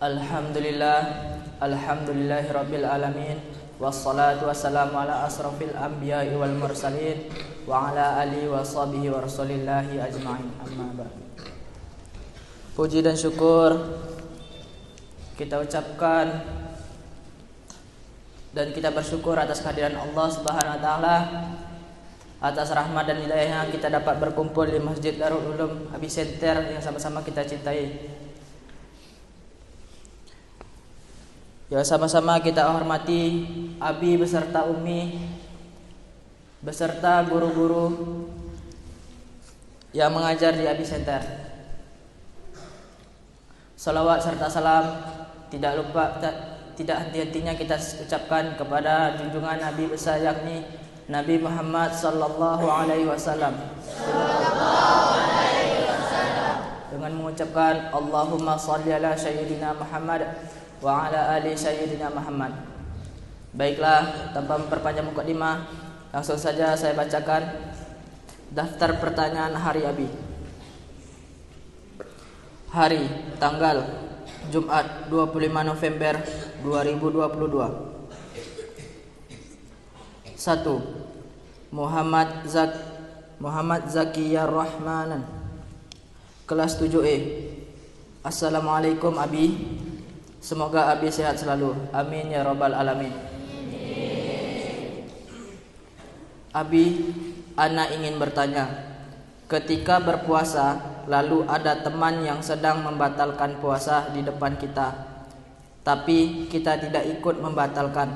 Alhamdulillah, alhamdulillahi rabbil alamin, wassalatu wassalamu ala asrafil anbiya'i wal mursalin wa ala alihi wa sahbihi wa rasulillahi ajma'in, amma ba'd. Puji dan syukur kita ucapkan dan kita bersyukur atas kehadiran Allah Subhanahu wa taala, atas rahmat dan hidayahnya kita dapat berkumpul di Masjid Darul Ulum Abi Center yang sama-sama kita cintai. Ya, sama-sama kita hormati Abi beserta Umi beserta guru-guru yang mengajar di Abi Center. Salawat serta salam tidak henti-hentinya kita ucapkan kepada junjungan Nabi besar yakni Nabi Muhammad sallallahu alaihi wasallam. Dengan mengucapkan Allahumma shalli ala sayyidina Muhammad wa ala ali sayyidina Muhammad. Baiklah, tanpa memperpanjang mukadimah, langsung saja saya bacakan daftar pertanyaan hari Abi. Hari, tanggal Jumat 25 November 2022. 1. Muhammad Zakiyar Rahmanan, kelas 7E. Assalamualaikum Abi, semoga Abi sehat selalu, amin ya rabbal alamin. Abi, ana ingin bertanya, ketika berpuasa lalu ada teman yang sedang membatalkan puasa di depan kita, tapi kita tidak ikut membatalkan,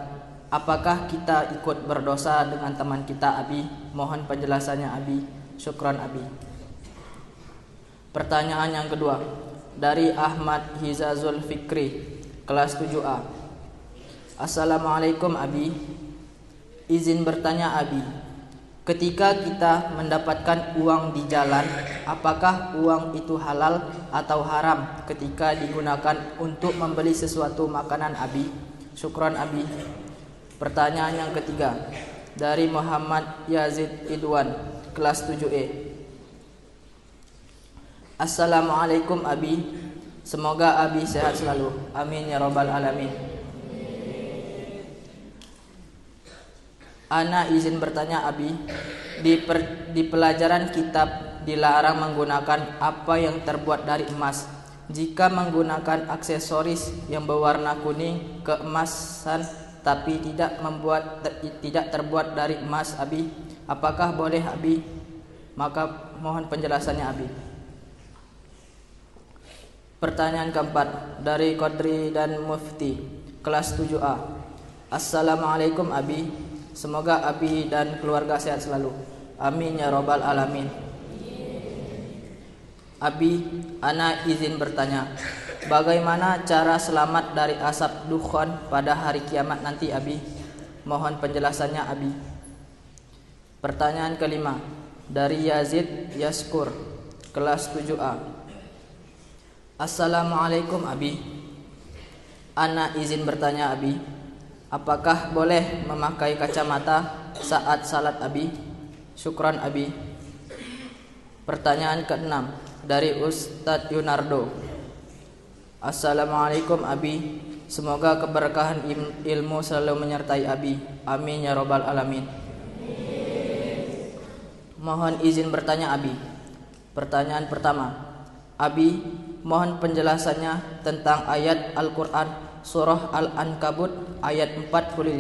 apakah kita ikut berdosa dengan teman kita Abi? Mohon penjelasannya Abi, syukran Abi. Pertanyaan yang kedua dari Ahmad Hizazul Fikri, kelas 7A. Assalamualaikum Abi, izin bertanya Abi, ketika kita mendapatkan uang di jalan, apakah uang itu halal atau haram ketika digunakan untuk membeli sesuatu makanan Abi? Syukran Abi. Pertanyaan yang ketiga dari Muhammad Yazid Idwan, kelas 7E. Assalamualaikum Abi, semoga Abi sehat selalu, amin ya rabbal alamin. Ana izin bertanya Abi, di pelajaran kitab dilarang menggunakan apa yang terbuat dari emas. Jika menggunakan aksesoris yang berwarna kuning keemasan tapi tidak terbuat dari emas Abi, apakah boleh Abi? Maka mohon penjelasannya Abi. Pertanyaan keempat dari Qadri dan Mufti, kelas 7A. Assalamualaikum Abi, semoga Abi dan keluarga sehat selalu, amin ya rabbal alamin. Abi, ana izin bertanya, bagaimana cara selamat dari asap dukhan pada hari kiamat nanti Abi? Mohon penjelasannya Abi. Pertanyaan kelima dari Yazid Yaskur, kelas 7A. Assalamualaikum Abi, ana izin bertanya Abi, apakah boleh memakai kacamata saat salat Abi? Syukran Abi. Pertanyaan keenam dari Ustadz Yunardo. Assalamualaikum Abi, semoga keberkahan ilmu selalu menyertai Abi, amin ya rabbal alamin. Mohon izin bertanya Abi. Pertanyaan pertama, Abi, mohon penjelasannya tentang ayat Al-Quran Surah Al-Ankabut ayat 45.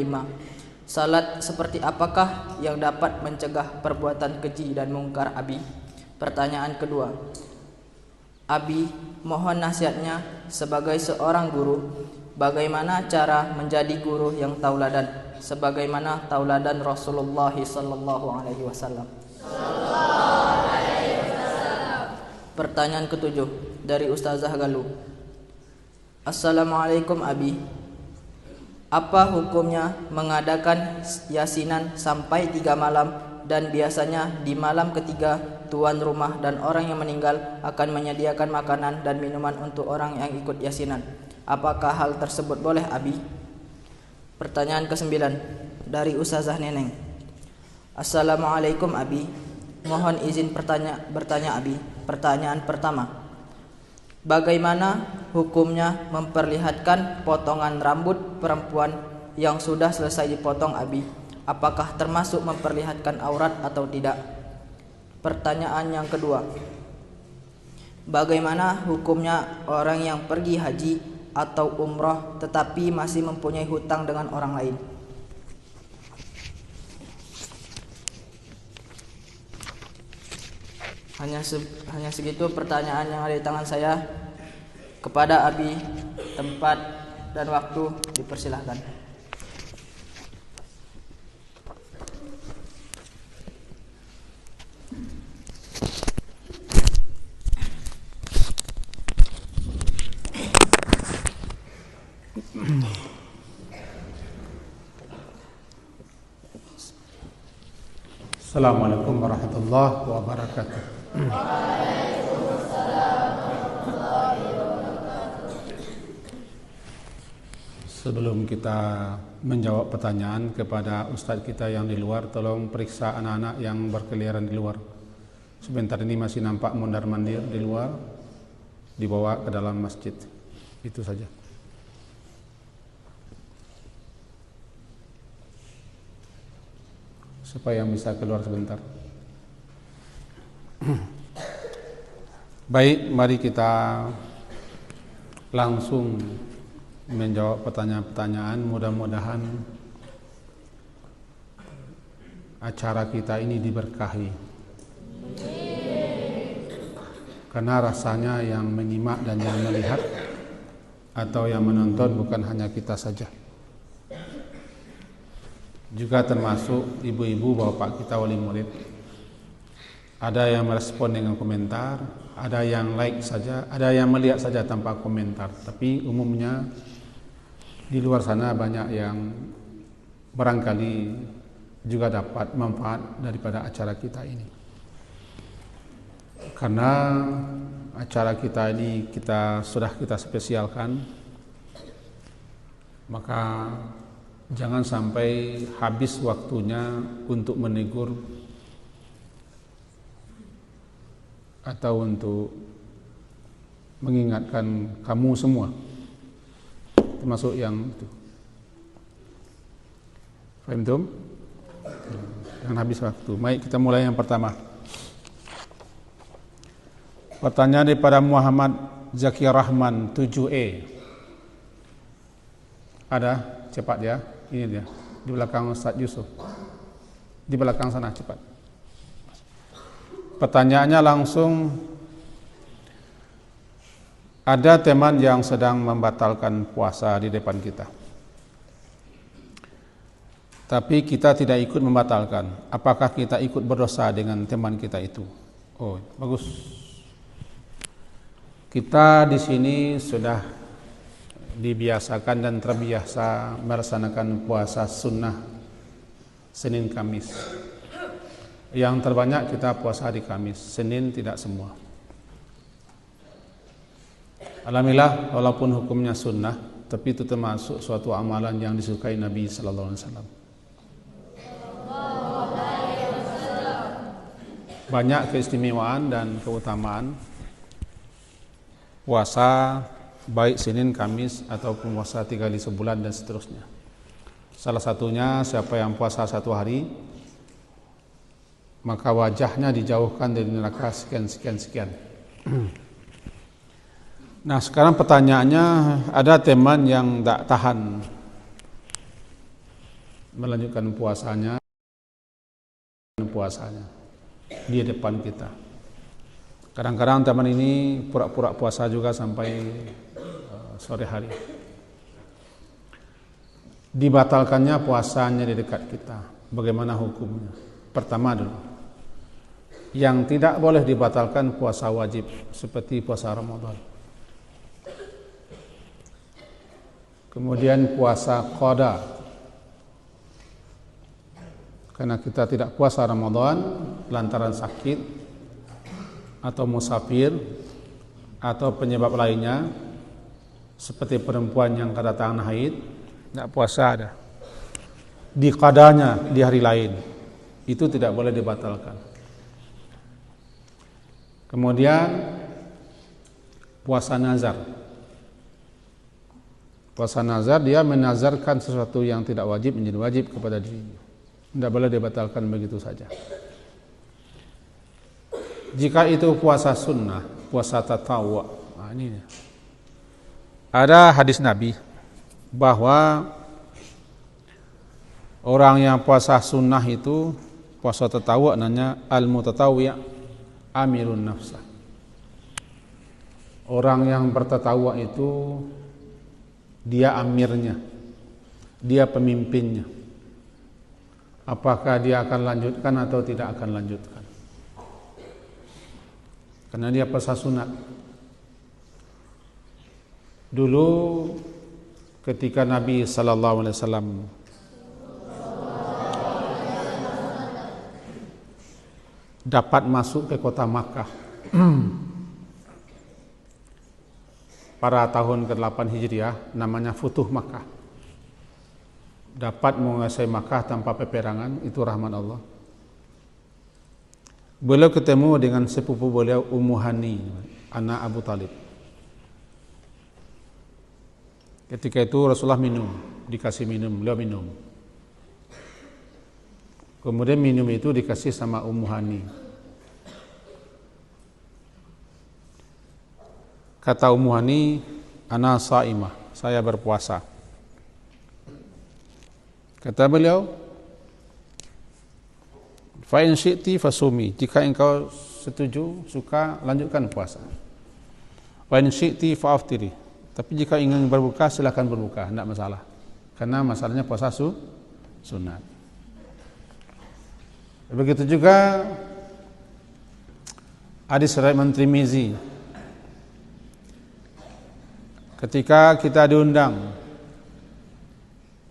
Salat seperti apakah yang dapat mencegah perbuatan keji dan mungkar Abi? Pertanyaan kedua, Abi, mohon nasihatnya sebagai seorang guru, bagaimana cara menjadi guru yang tauladan sebagaimana tauladan Rasulullah sallallahu alaihi wasallam. Pertanyaan ketujuh dari Ustazah Galuh. Assalamualaikum Abi, apa hukumnya mengadakan yasinan sampai 3 malam dan biasanya di malam ketiga tuan rumah dan orang yang meninggal akan menyediakan makanan dan minuman untuk orang yang ikut yasinan. Apakah hal tersebut boleh Abi? Pertanyaan ke-9 dari Ustazah Neneng. Assalamualaikum Abi, mohon izin bertanya Abi. Pertanyaan pertama, bagaimana hukumnya memperlihatkan potongan rambut perempuan yang sudah selesai dipotong Abi? Apakah termasuk memperlihatkan aurat atau tidak? Pertanyaan yang kedua, bagaimana hukumnya orang yang pergi haji atau umroh tetapi masih mempunyai hutang dengan orang lain? Hanya segitu pertanyaan yang ada di tangan saya. Kepada Abi, tempat dan waktu dipersilahkan. Assalamualaikum warahmatullahi wabarakatuh. Sebelum kita menjawab pertanyaan kepada ustadz kita yang di luar, tolong periksa anak-anak yang berkeliaran di luar. Sebentar ini masih nampak mondar-mandir di luar, dibawa ke dalam masjid. Itu saja. Supaya yang bisa keluar sebentar. Baik, mari kita langsung menjawab pertanyaan-pertanyaan. Mudah-mudahan acara kita ini diberkahi. Karena rasanya yang menyimak dan yang melihat atau yang menonton bukan hanya kita saja, juga termasuk ibu-ibu, bapak kita, wali murid. Ada yang merespon dengan komentar, ada yang like saja, ada yang melihat saja tanpa komentar. Tapi umumnya di luar sana banyak yang barangkali juga dapat manfaat daripada acara kita ini. Karena acara kita ini sudah kita spesialkan, maka jangan sampai habis waktunya untuk menegur atau untuk mengingatkan kamu semua, termasuk yang itu. Faham tuh? Jangan habis waktu. Baik, kita mulai yang pertama. Pertanyaan daripada Muhammad Zaki Rahman 7E. Ada? Cepat ya. Ini dia, di belakang Ustaz Yusuf. Di belakang sana, cepat. Pertanyaannya langsung, ada teman yang sedang membatalkan puasa di depan kita, tapi kita tidak ikut membatalkan. Apakah kita ikut berdosa dengan teman kita itu? Oh, bagus. Kita di sini sudah dibiasakan dan terbiasa melaksanakan puasa sunnah Senin Kamis. Yang terbanyak kita puasa hari Kamis, Senin tidak semua. Alhamdulillah, walaupun hukumnya sunnah, tapi itu termasuk suatu amalan yang disukai Nabi sallallahu alaihi wasallam. Banyak keistimewaan dan keutamaan puasa baik Senin, Kamis ataupun puasa 3 kali sebulan dan seterusnya. Salah satunya, siapa yang puasa 1 hari, maka wajahnya dijauhkan dari neraka sekian. Nah, sekarang pertanyaannya, ada teman yang tak tahan melanjutkan puasanya di depan kita. Kadang-kadang teman ini pura-pura puasa juga sampai sore hari. Dibatalkannya puasanya di dekat kita, bagaimana hukumnya? Pertama dulu, yang tidak boleh dibatalkan puasa wajib seperti puasa Ramadan. Kemudian puasa qada, karena kita tidak puasa Ramadan lantaran sakit atau musafir atau penyebab lainnya, seperti perempuan yang kedatangan haid, tidak puasa ada di qadanya di hari lain, itu tidak boleh dibatalkan. Kemudian puasa nazar, Puasa nazar dia menazarkan sesuatu yang tidak wajib menjadi wajib kepada dirinya. Tidak boleh dibatalkan begitu saja. Jika itu puasa sunnah, puasa tatawwu, ini ada hadis Nabi bahwa orang yang puasa sunnah itu, puasa tatawwu namanya al-mutatawwi' amirun nafsah. Orang yang bertatawwu itu dia amirnya, dia pemimpinnya. Apakah dia akan lanjutkan atau tidak akan lanjutkan? Karena dia puasa sunat. Dulu ketika Nabi sallallahu alaihi wasallam dapat masuk ke kota Makkah pada tahun ke-8 Hijriah, namanya Futuh Makkah. Dapat menguasai Makkah tanpa peperangan, itu rahmat Allah. Beliau ketemu dengan sepupu beliau Ummu Hani, anak Abu Talib. Ketika itu Rasulullah minum, dikasih minum, beliau minum. Kemudian minum itu dikasih sama Ummu Hani. Kata Ummu Hani, ana saimah, saya berpuasa. Kata beliau, fa in syi'ti fasumi, jika engkau setuju, suka, lanjutkan puasa. Wa in syi'ti fa'aftiri, tapi jika ingin berbuka silakan berbuka, tidak masalah. Karena masalahnya puasa sunat. Begitu juga hadis riwayat Tirmizi. Ketika kita diundang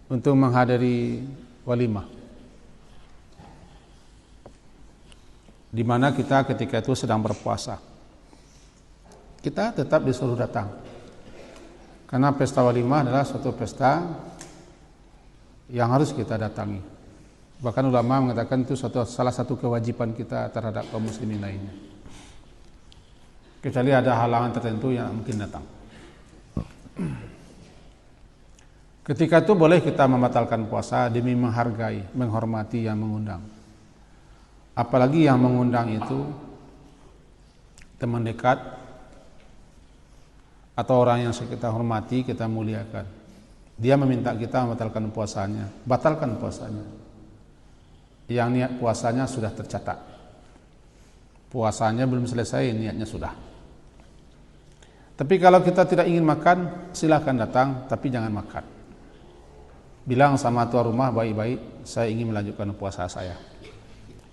untuk menghadiri walimah, di mana kita ketika itu sedang berpuasa, kita tetap disuruh datang. Karena pesta walimah adalah suatu pesta yang harus kita datangi. Bahkan ulama mengatakan itu salah satu kewajiban kita terhadap kaum muslimin lainnya. Kecuali ada halangan tertentu yang mungkin datang. Ketika itu boleh kita membatalkan puasa demi menghargai, menghormati yang mengundang. Apalagi yang mengundang itu teman dekat atau orang yang kita hormati, kita muliakan. Dia meminta kita membatalkan puasanya, batalkan puasanya. Yang niat puasanya sudah tercatat. Puasanya belum selesai, niatnya sudah. Tapi kalau kita tidak ingin makan, silakan datang, tapi jangan makan. Bilang sama tuan rumah baik-baik, saya ingin melanjutkan puasa saya.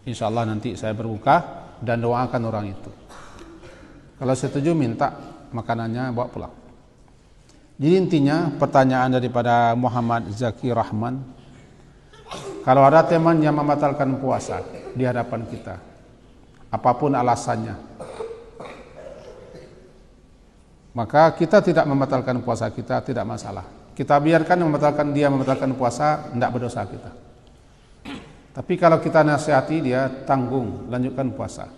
Insya Allah nanti saya berbuka dan doakan orang itu. Kalau setuju, minta makanannya bawa pulang. Jadi intinya pertanyaan daripada Muhammad Zaki Rahman, kalau ada teman yang membatalkan puasa di hadapan kita, apapun alasannya, maka kita tidak membatalkan puasa kita, tidak masalah. Kita biarkan dia membatalkan puasa, tidak berdosa kita. Tapi kalau kita nasihati dia, tanggung, lanjutkan puasa.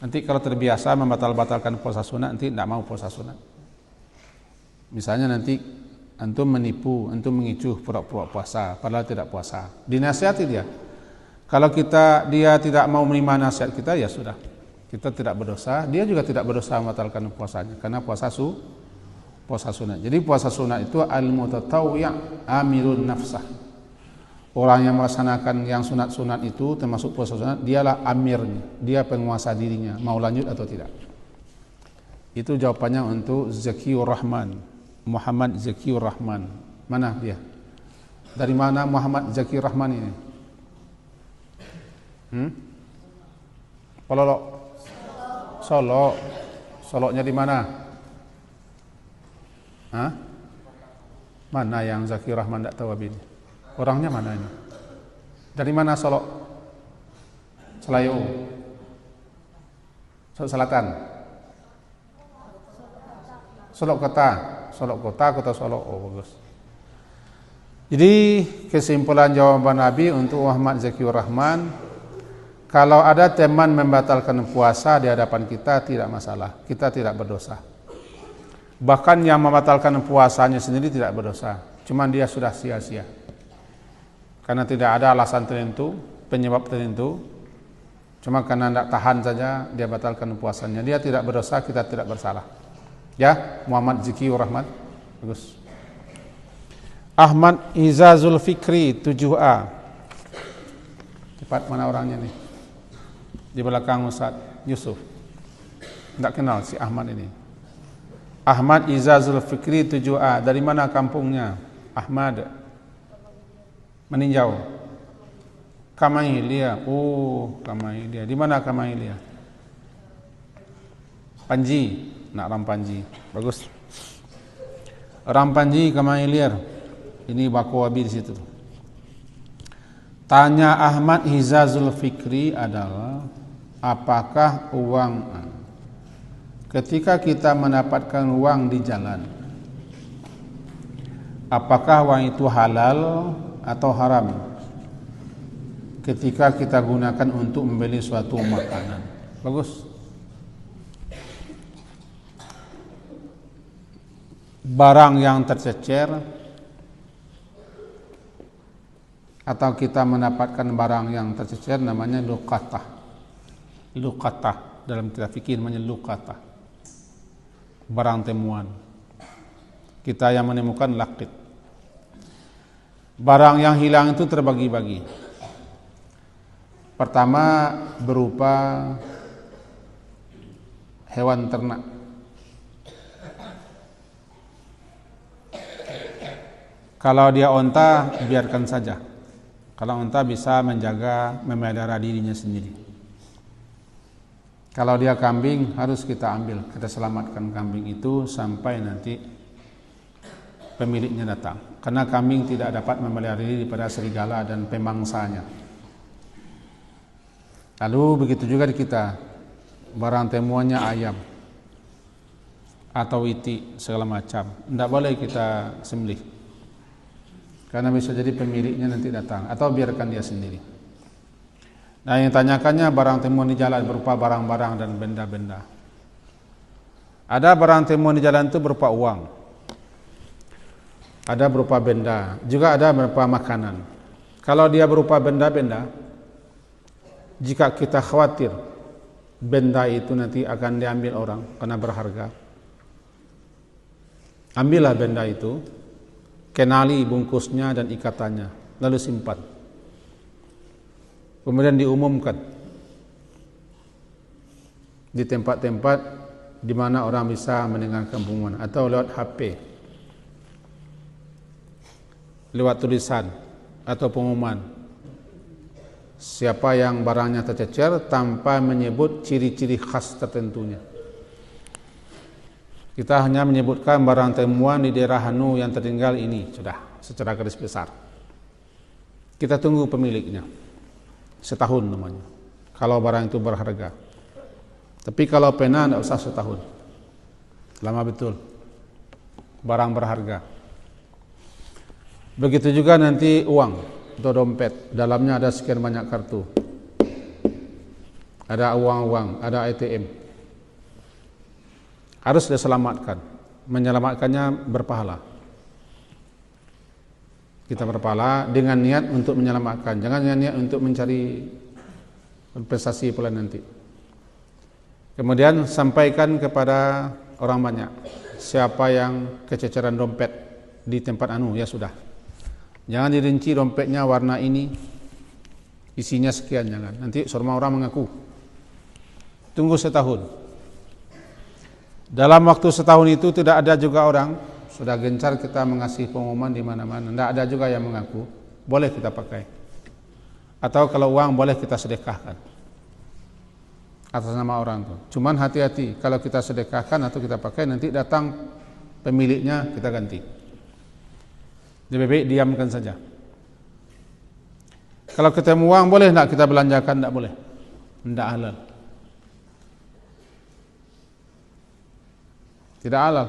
Nanti kalau terbiasa membatalkan puasa sunat, nanti tidak mau puasa sunat. Misalnya nanti antum menipu, antum mengicuh pura-pura puasa, padahal tidak puasa. Dinasihati dia. Kalau dia tidak mau menerima nasihat kita, ya sudah. Kita tidak berdosa, dia juga tidak berdosa membatalkan puasanya, karena puasa sunat. Jadi puasa sunat itu al-mutatawwi' amirun nafsah. Orang yang melaksanakan yang sunat-sunat itu termasuk puasa sunat, dialah amirnya, dia penguasa dirinya, mau lanjut atau tidak. Itu jawabannya untuk Zakiur Rahman, Muhammad Zakiur Rahman. Mana dia? Dari mana Muhammad Zakiur Rahman ini? Pololok. Solo. Soloknya di mana? Hah? Mana yang Zakiur Rahman tidak tahu ini? Orangnya mana ini? Dari mana Solok? Selayu. Solok Selatan. Solok Kota. Solok Kota, Kota Solok. Oh bagus. Jadi kesimpulan jawaban Nabi untuk Muhammad Zakiur Rahman, kalau ada teman membatalkan puasa di hadapan kita, tidak masalah. Kita tidak berdosa. Bahkan yang membatalkan puasanya sendiri tidak berdosa, cuman dia sudah sia-sia. Karena tidak ada alasan tertentu, penyebab tertentu, cuma karena tidak tahan saja dia batalkan puasanya. Dia tidak berdosa, kita tidak bersalah. Ya, Muhammad Zikiur Rahmat. Bagus. Ahmad Izazul Fikri 7A. Cepat, mana orangnya nih? Di belakang Ustaz Yusuf. Tidak kenal si Ahmad ini. Ahmad Izazul Fikri 7A. Dari mana kampungnya? Ahmad meninjau. Kamailia. Oh, Kamailia. Di mana Kamailia? Panji. Nak Rampanji. Bagus. Rampanji Kamailia. Ini Bako Wabi di situ. Tanya Ahmad Izazul Fikri adalah, apakah uang ketika kita mendapatkan uang di jalan, apakah uang itu halal atau haram ketika kita gunakan untuk membeli suatu makanan? Bagus. Barang yang tercecer atau kita mendapatkan barang yang tercecer namanya luqatah. Luqatah dalam kitab fikih namanya luqatah. Barang temuan. Kita yang menemukan laqit. Barang yang hilang itu terbagi-bagi. Pertama berupa hewan ternak. Kalau dia onta, biarkan saja. Kalau onta bisa menjaga, memelihara dirinya sendiri. Kalau dia kambing, harus kita ambil, kita selamatkan kambing itu sampai nanti pemiliknya datang. Karena kambing tidak dapat memelihara diri daripada serigala dan pemangsanya. Lalu begitu juga di kita, barang temuannya ayam atau itik segala macam, tidak boleh kita sembelih. Karena bisa jadi pemiliknya nanti datang atau biarkan dia sendiri. Nah, yang tanyakannya barang temuan di jalan berupa barang-barang dan benda-benda. Ada barang temuan di jalan itu berupa uang. Ada berupa benda, juga ada berupa makanan. Kalau dia berupa benda-benda, jika kita khawatir benda itu nanti akan diambil orang karena berharga, ambillah benda itu, kenali bungkusnya dan ikatannya, lalu simpan. Kemudian diumumkan di tempat-tempat di mana orang bisa mendengarkan pengumuman, atau lewat HP, lewat tulisan atau pengumuman. Siapa yang barangnya tercecer tanpa menyebut ciri-ciri khas tertentunya. Kita hanya menyebutkan barang temuan di daerah Hanu yang tertinggal ini, sudah secara garis besar. Kita tunggu pemiliknya setahun namanya, kalau barang itu berharga. Tapi kalau pena tidak usah setahun, lama betul, barang berharga. Begitu juga nanti uang atau dompet, dalamnya ada sekian banyak kartu, ada uang-uang, ada ATM. Harus diselamatkan. Menyelamatkannya berpahala. Kita berpahala dengan niat untuk menyelamatkan, jangan dengan niat untuk mencari prestasi pula nanti. Kemudian sampaikan kepada orang banyak, siapa yang kececeran dompet di tempat anu, ya sudah. Jangan dirinci dompetnya warna ini, isinya sekian, jangan. Nanti semua orang mengaku. Tunggu setahun. Dalam waktu setahun itu tidak ada juga orang, sudah gencar kita mengasih pengumuman di mana-mana, tidak ada juga yang mengaku, boleh kita pakai. Atau kalau uang boleh kita sedekahkan atas nama orang itu. Cuman hati-hati, kalau kita sedekahkan atau kita pakai, nanti datang pemiliknya kita ganti. Lebih baik diamkan saja. Kalau ketemu uang boleh tidak kita belanjakan? Tidak boleh, tidak halal. Tidak halal.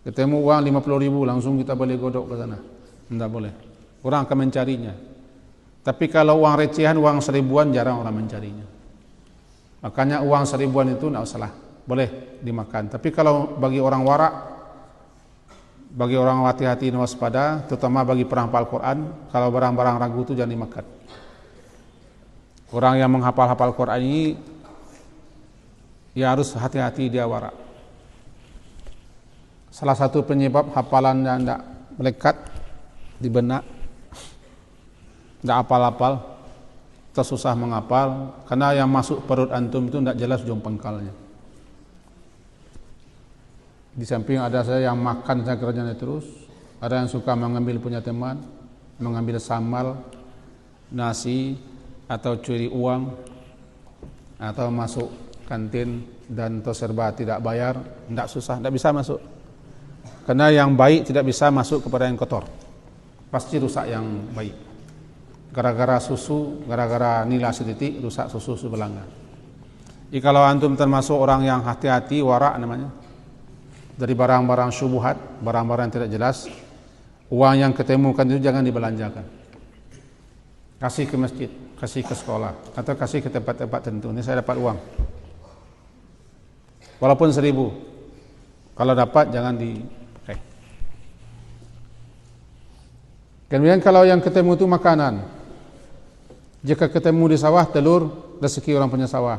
Ketemu uang 50.000 langsung kita boleh godok ke sana, tidak boleh. Orang akan mencarinya. Tapi kalau uang recehan, uang seribuan, jarang orang mencarinya. Makanya uang seribuan itu tidak usahlah, boleh dimakan. Tapi kalau bagi orang warak, bagi orang hati-hati dan waspada, terutama bagi penghafal Quran, kalau barang-barang ragu itu jangan dimakan. Orang yang menghafal-hafal Quran ini ya harus hati-hati, dia warak. Salah satu penyebab hafalan yang tidak melekat di benak, tidak hafal-hafal, tersusah menghafal, karena yang masuk perut antum itu tidak jelas ujung pangkalnya. Di samping ada saya yang makan saya kerjanya terus, ada yang suka mengambil punya teman, mengambil samal, nasi, atau curi uang, atau masuk kantin dan terserba tidak bayar, tidak susah, tidak bisa masuk. Karena yang baik tidak bisa masuk kepada yang kotor, pasti rusak yang baik. Gara-gara susu, gara-gara nila setitik, rusak susu sebelanga. Jadi kalau antum termasuk orang yang hati-hati, warak namanya, dari barang-barang syubhat, barang-barang yang tidak jelas, uang yang ketemukan itu jangan dibelanjakan. Kasih ke masjid, kasih ke sekolah, atau kasih ke tempat-tempat tertentu. Ini saya dapat uang, walaupun 1.000, kalau dapat jangan dipakai. Kemudian kalau yang ketemu itu makanan, jika ketemu di sawah telur, rezeki orang punya sawah.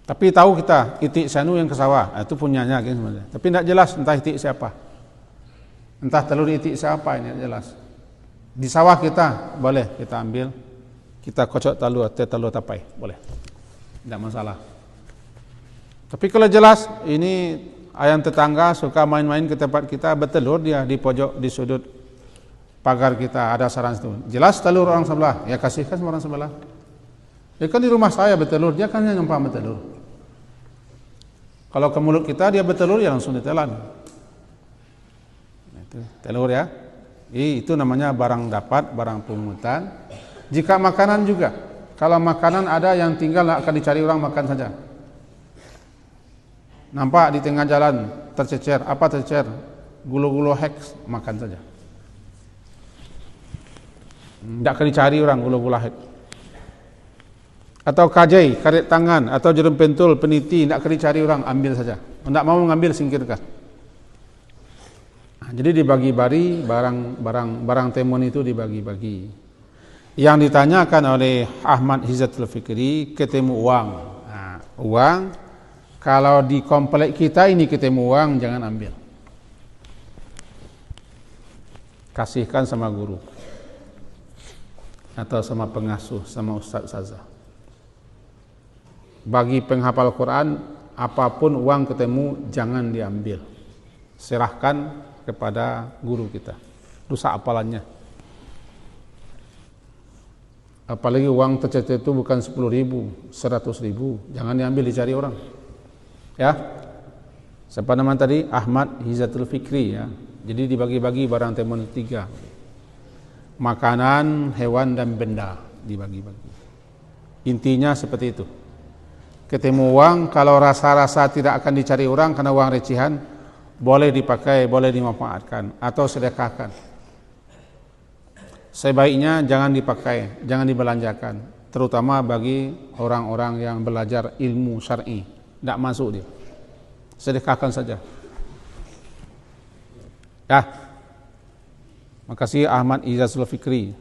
Tapi tahu kita itik sanu yang ke sawah, itu punyanya kan sebenarnya. Tapi tidak jelas entah itik siapa, entah telur itik siapa, ini tidak jelas. Di sawah kita boleh kita ambil, kita kocok telur tapai, boleh, tidak masalah. Tapi kalau jelas ini ayam tetangga suka main-main ke tempat kita, bertelur dia di pojok, di sudut pagar kita, ada sarang itu, jelas telur orang sebelah, ya kasihkan sama orang sebelah. Ya kan di rumah saya bertelur, dia kan yang numpang bertelur. Kalau ke mulut kita dia bertelur, ya langsung ditelan. Itu telur ya. Itu namanya barang dapat, barang pungutan. Jika makanan juga, kalau makanan ada yang tinggal akan dicari orang makan saja. Nampak di tengah jalan tercecer, apa tercecer? Gulu-gulu heks, makan saja. Tidak akan dicari orang gulu-gulu heks. Atau kajai, karet tangan, atau jarum pentul, peniti, tidak akan dicari orang, ambil saja. Tidak mau mengambil, singkirkan. Jadi dibagi-bagi barang temuan itu dibagi-bagi. Yang ditanyakan oleh Ahmad Hizatul Fikri, ketemu uang. Uang, kalau di komplek kita ini ketemu uang, jangan ambil. Kasihkan sama guru, atau sama pengasuh, sama ustaz-ustazah. Bagi penghafal Quran, apapun uang ketemu jangan diambil. Serahkan kepada guru kita. Rusak hafalannya. Apalagi uang tercecer itu bukan 10.000, 100.000, jangan diambil, dicari orang. Ya. Siapa nama tadi? Ahmad Hizatul Fikri ya. Jadi dibagi-bagi barang temuan 3. Makanan, hewan dan benda dibagi-bagi. Intinya seperti itu. Ketemu uang, kalau rasa-rasa tidak akan dicari orang karena uang recehan, boleh dipakai, boleh dimanfaatkan atau sedekahkan. Sebaiknya jangan dipakai, jangan dibelanjakan, terutama bagi orang-orang yang belajar ilmu syar'i, tidak masuk dia. Sedekahkan saja. Ya. Makasih Ahmad Hizatul Fikri.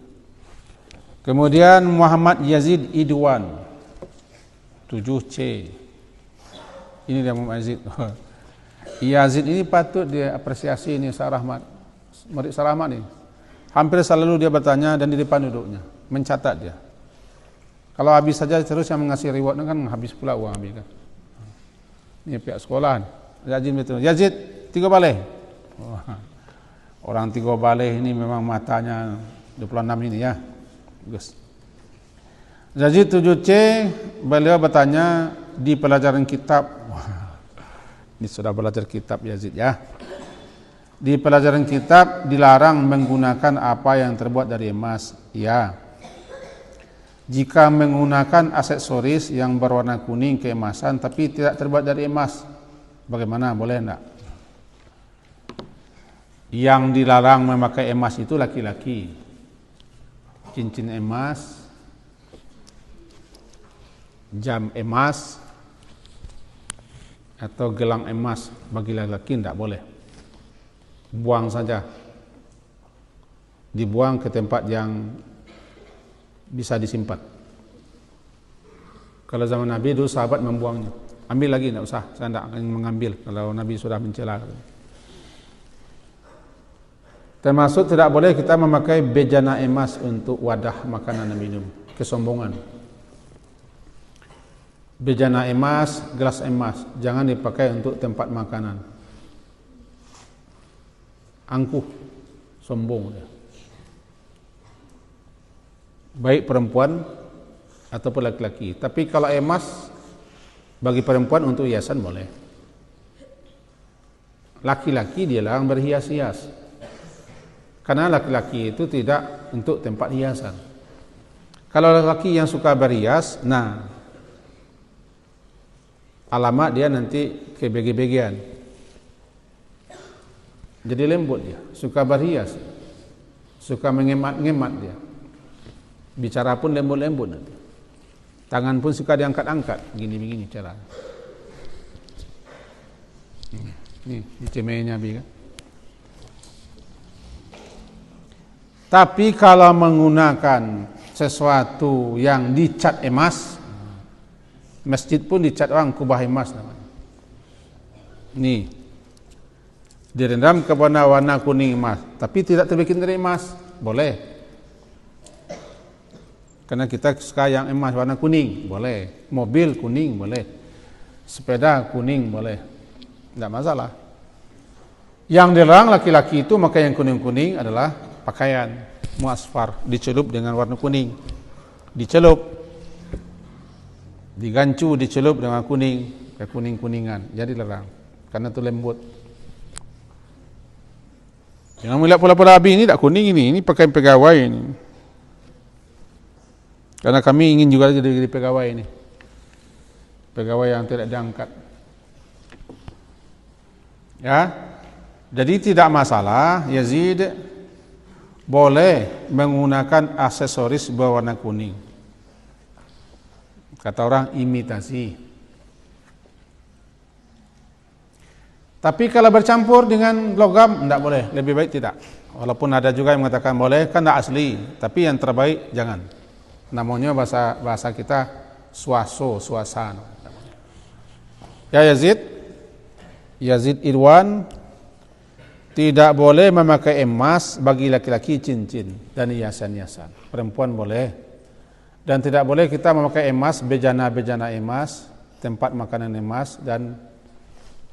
Kemudian Muhammad Yazid Idwan 7C. Ini dia Muhammad Yazid. Yazid ini patut dia apresiasi ini Sarahmat. Murid Sarahmat ini. Hampir selalu dia bertanya dan di depan duduknya, mencatat dia. Kalau habis saja terus yang mengasih reward kan habis pula uang habis kan. Ini pihak sekolah. Yazid betul. Yazid 3 balai. Orang 3 balai ini memang matanya 26 ini ya. Bagus. Yazid 7C, beliau bertanya di pelajaran kitab. Ini sudah belajar kitab Yazid ya. Di pelajaran kitab dilarang menggunakan apa yang terbuat dari emas. Ya. Jika menggunakan aksesoris yang berwarna kuning keemasan tapi tidak terbuat dari emas, bagaimana? Boleh enggak? Yang dilarang memakai emas itu laki-laki. Cincin emas, jam emas, atau gelang emas bagi laki-laki tidak boleh. Buang saja. Dibuang ke tempat yang bisa disimpan. Kalau zaman Nabi dulu sahabat membuangnya. Ambil lagi, tidak usah, saya tidak akan mengambil kalau Nabi sudah mencela. Termasuk tidak boleh kita memakai bejana emas untuk wadah makanan dan minum. Kesombongan. Bejana emas, gelas emas, jangan dipakai untuk tempat makanan. Angkuh, sombong dia. Baik perempuan ataupun laki-laki. Tapi kalau emas bagi perempuan untuk hiasan boleh. Laki-laki dia larang berhias-hias. Karena laki-laki itu tidak untuk tempat hiasan. Kalau laki yang suka berhias, nah alamat dia nanti ke begi-begian. Jadi lembut dia, suka berhias, suka mengemat-ngemat dia. Bicara pun lembut-lembut nanti. Tangan pun suka diangkat-angkat, begini-begini cara. Ini dicemehnya Nabi kan. Tapi kalau menggunakan sesuatu yang dicat emas, masjid pun dicat orang kubah emas namanya. Nih, direndam ke warna kuning emas, tapi tidak terbikin dari emas, boleh. Karena kita suka yang emas warna kuning, boleh. Mobil kuning, boleh. Sepeda kuning, boleh. Tidak masalah. Yang dilarang laki-laki itu maka yang kuning-kuning adalah pakaian muasfar, dicelup dengan warna kuning. Dicelup, digancu, dicelup dengan kuning, kayak kuning-kuningan. Jadi larang, karena itu lembut. Jangan melihat pola-pola Abi ini tak kuning ini pakaian pegawai ini. Karena kami ingin juga jadi pegawai ini. Pegawai yang tidak diangkat. Ya. Jadi tidak masalah Yazid boleh menggunakan aksesoris berwarna kuning. Kata orang imitasi. Tapi kalau bercampur dengan logam tidak boleh, lebih baik tidak. Walaupun ada juga yang mengatakan boleh, kan tidak asli, tapi yang terbaik jangan. Namanya bahasa kita suasana. Ya Yazid Irwan tidak boleh memakai emas bagi laki-laki cincin dan hiasan-hiasan. Perempuan boleh. Dan tidak boleh kita memakai emas, bejana-bejana emas, tempat makanan emas dan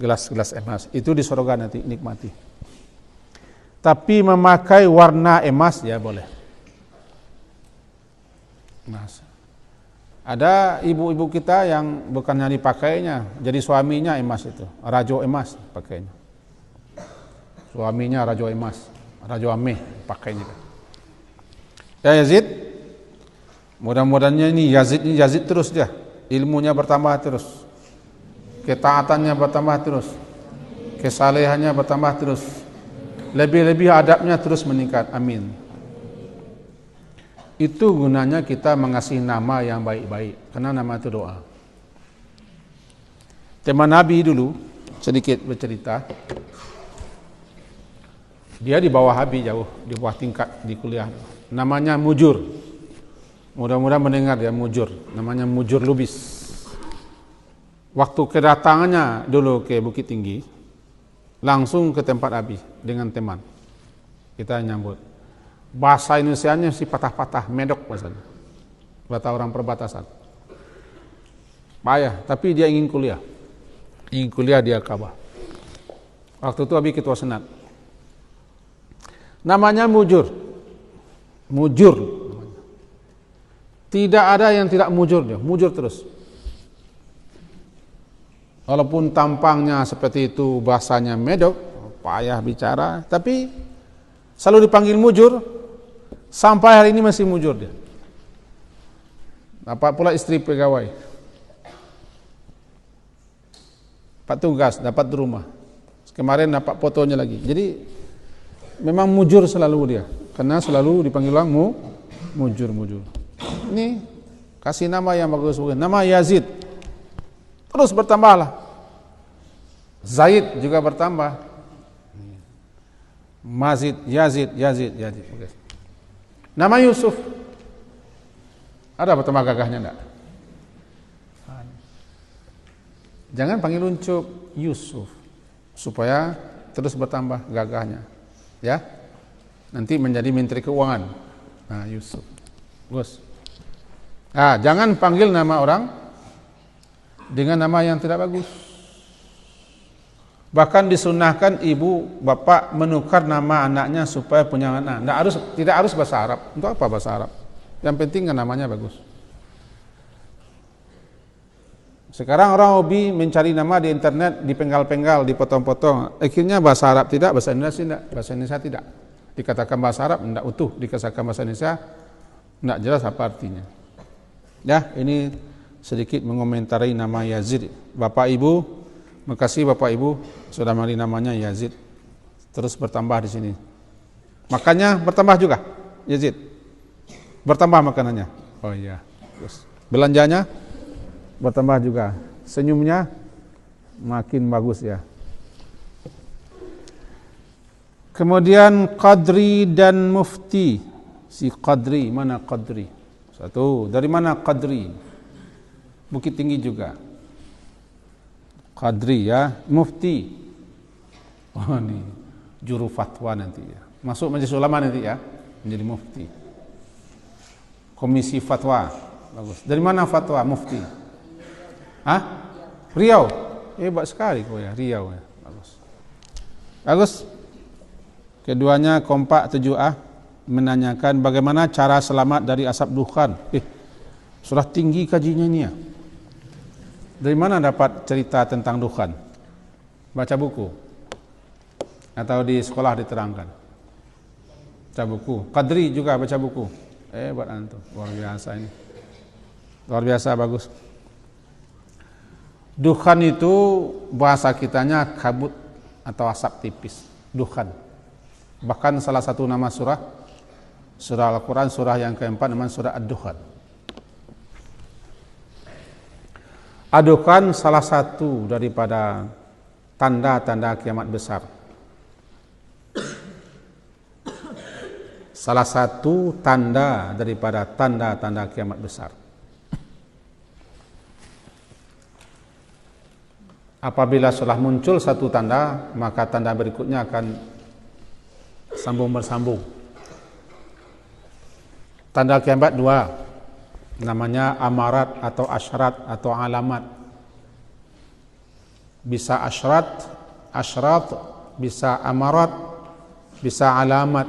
gelas-gelas emas. Itu di surga nanti nikmati. Tapi memakai warna emas ya boleh. Mas. Ada ibu-ibu kita yang bukannya dipakainya, jadi suaminya emas itu, rajo emas pakainya. Suaminya rajo emas, rajo ameh pakainya. Ya Yazid, mudah-mudahannya ini Yazid terus dia, ilmunya bertambah terus, ketaatannya bertambah terus, kesalehannya bertambah terus, lebih-lebih adabnya terus meningkat. Amin. Itu gunanya kita mengasih nama yang baik-baik, karena nama itu doa. Tema Nabi dulu sedikit bercerita. Dia di bawah Habib jauh, di bawah tingkat di kuliah. Namanya Mujur. Mudah-mudahan mendengar ya Mujur. Namanya Mujur Lubis. Waktu kedatangannya dulu ke Bukit Tinggi, langsung ke tempat Habib dengan teman. Kita nyambut. Bahasa Indonesianya si patah-patah, medok bahasanya. Bahasa orang perbatasan. Payah, tapi dia ingin kuliah. Ingin kuliah di Al-Ka'bah. Waktu itu Habib ketua senat. Namanya Mujur. Mujur. Tidak ada yang tidak mujur dia, mujur terus. Walaupun tampangnya seperti itu, bahasanya medok, payah bicara, tapi selalu dipanggil Mujur. Sampai hari ini masih mujur dia. Dapat pula istri pegawai. Dapat tugas, dapat di rumah. Kemarin dapat fotonya lagi. Jadi memang mujur selalu dia. Karena selalu dipanggil orang mujur. Ini kasih nama yang bagus. Nama Yazid. Terus bertambahlah. Zaid juga bertambah. Mazid, Yazid. Okay. Nama Yusuf. Ada bertambah gagahnya enggak? Jangan panggil uncup, Yusuf, supaya terus bertambah gagahnya. Ya. Nanti menjadi Menteri Keuangan. Nah, Yusuf. Bagus. Jangan panggil nama orang dengan nama yang tidak bagus. Bahkan disunahkan ibu bapak menukar nama anaknya supaya punya anak. Tidak harus bahasa Arab. Untuk apa bahasa Arab? Yang penting kan namanya bagus. Sekarang orang hobi mencari nama di internet, dipenggal-penggal, dipotong-potong. Akhirnya bahasa Arab tidak, bahasa Indonesia tidak. Bahasa Indonesia tidak. Dikatakan bahasa Arab tidak utuh, dikatakan bahasa Indonesia tidak jelas apa artinya. Ya, ini sedikit mengomentari nama Yazid. Bapak Ibu, makasih Bapak Ibu sudah memberi namanya Yazid. Terus bertambah di sini. Makannya bertambah juga, Yazid. Bertambah makanannya. Oh iya. Terus belanjanya bertambah juga. Senyumnya makin bagus ya. Kemudian Qadri dan Mufti. Si Qadri, mana Qadri? Satu, dari mana Qadri? Bukit Tinggi juga. Qadri ya, Mufti. Oh ini juru fatwa nanti ya. Masuk majelis ulama nanti ya, menjadi Mufti. Komisi fatwa. Bagus. Dari mana fatwa Mufti? Riau. Hebat sekali kau ya, Riau ya. Bagus. Bagus. Keduanya kompak 7A menanyakan bagaimana cara selamat dari asap dukhan. Sudah tinggi kajinya ini ya. Dari mana dapat cerita tentang dukhan? Baca buku. Atau di sekolah diterangkan. Baca buku. Qadri juga baca buku. Hebat antum. Luar biasa ini. Luar biasa bagus. Dukhan itu bahasa kitanya kabut atau asap tipis. Dukhan. Bahkan salah satu nama surah Al-Quran, surah yang keempat namanya surah Ad-Dukhan. Ad-Dukhan salah satu daripada tanda-tanda kiamat besar. Salah satu tanda daripada tanda-tanda kiamat besar. Apabila sudah muncul satu tanda, maka tanda berikutnya akan sambung bersambung. Tanda kiamat 2, namanya amarat atau asyrat atau alamat. Bisa asyrat, bisa amarat, bisa alamat.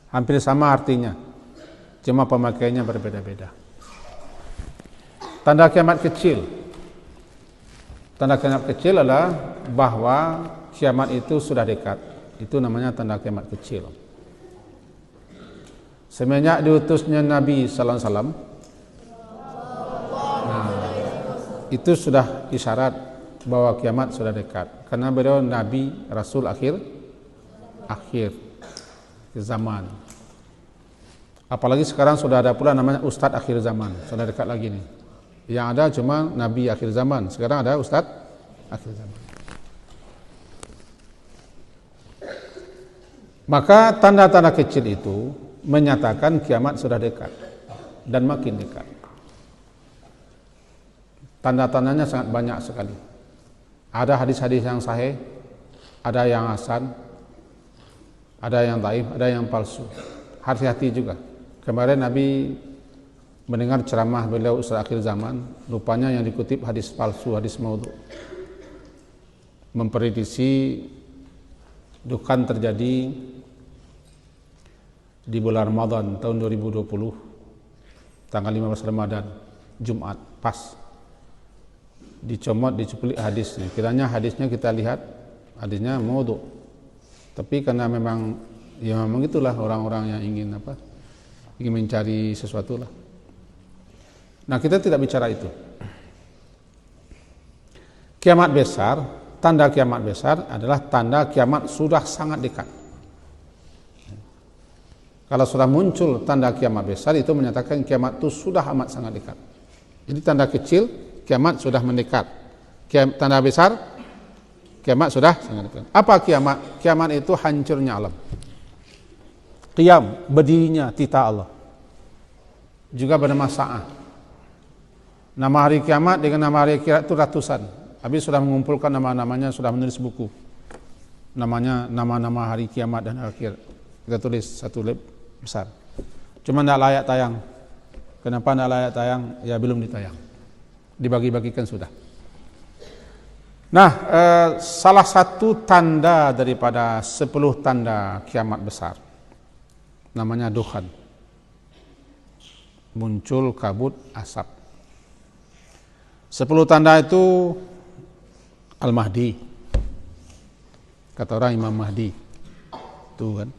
Hampir sama artinya, cuma pemakaiannya berbeda-beda. Tanda kiamat kecil. Tanda kiamat kecil adalah bahwa kiamat itu sudah dekat. Itu namanya tanda kiamat kecil. Semenjak diutusnya Nabi sallallahu alaihi wasallam, itu sudah isyarat bahwa kiamat sudah dekat. Karena beliau Nabi Rasul akhir zaman. Apalagi sekarang sudah ada pula namanya Ustadz akhir zaman. Sudah dekat lagi nih. Yang ada cuma Nabi akhir zaman. Sekarang ada Ustadz akhir zaman. Maka tanda-tanda kecil itu menyatakan kiamat sudah dekat dan makin dekat. Tanda-tandanya sangat banyak sekali. Ada hadis-hadis yang sahih, ada yang hasan, ada yang dhaif, ada yang palsu. Hati-hati juga. Kemarin Nabi mendengar ceramah beliau Ustaz akhir zaman, rupanya yang dikutip hadis palsu, hadis maudhu. Memprediksi dukhan terjadi di bulan Ramadan tahun 2020 tanggal 15 Ramadan Jumat pas dicomot diculik hadisnya. Kiranya hadisnya kita lihat hadisnya maudhu. Tapi karena memang itulah orang-orang yang ingin mencari sesuatu lah. Nah, kita tidak bicara itu. Kiamat besar, tanda kiamat besar adalah tanda kiamat sudah sangat dekat. Kalau sudah muncul tanda kiamat besar, itu menyatakan kiamat itu sudah amat sangat dekat. Jadi tanda kecil, kiamat sudah mendekat. Tanda besar, Kiamat sudah sangat dekat. Apa kiamat? Kiamat itu hancurnya alam. Qiyam, berdirinya tita Allah. Juga bernama Sa'ah. Nama hari kiamat dengan nama hari akhirat itu ratusan. Habis sudah mengumpulkan nama-namanya, sudah menulis buku. Namanya nama-nama hari kiamat dan akhirat. Kita tulis satu lab besar. Cuma tidak layak tayang. Kenapa tidak layak tayang? Ya belum ditayang. Dibagi-bagikan sudah. Nah, salah satu tanda daripada 10 tanda kiamat besar, namanya dukhan. Muncul kabut asap. 10 tanda itu Al-Mahdi. Kata orang Imam Mahdi. Itu kan.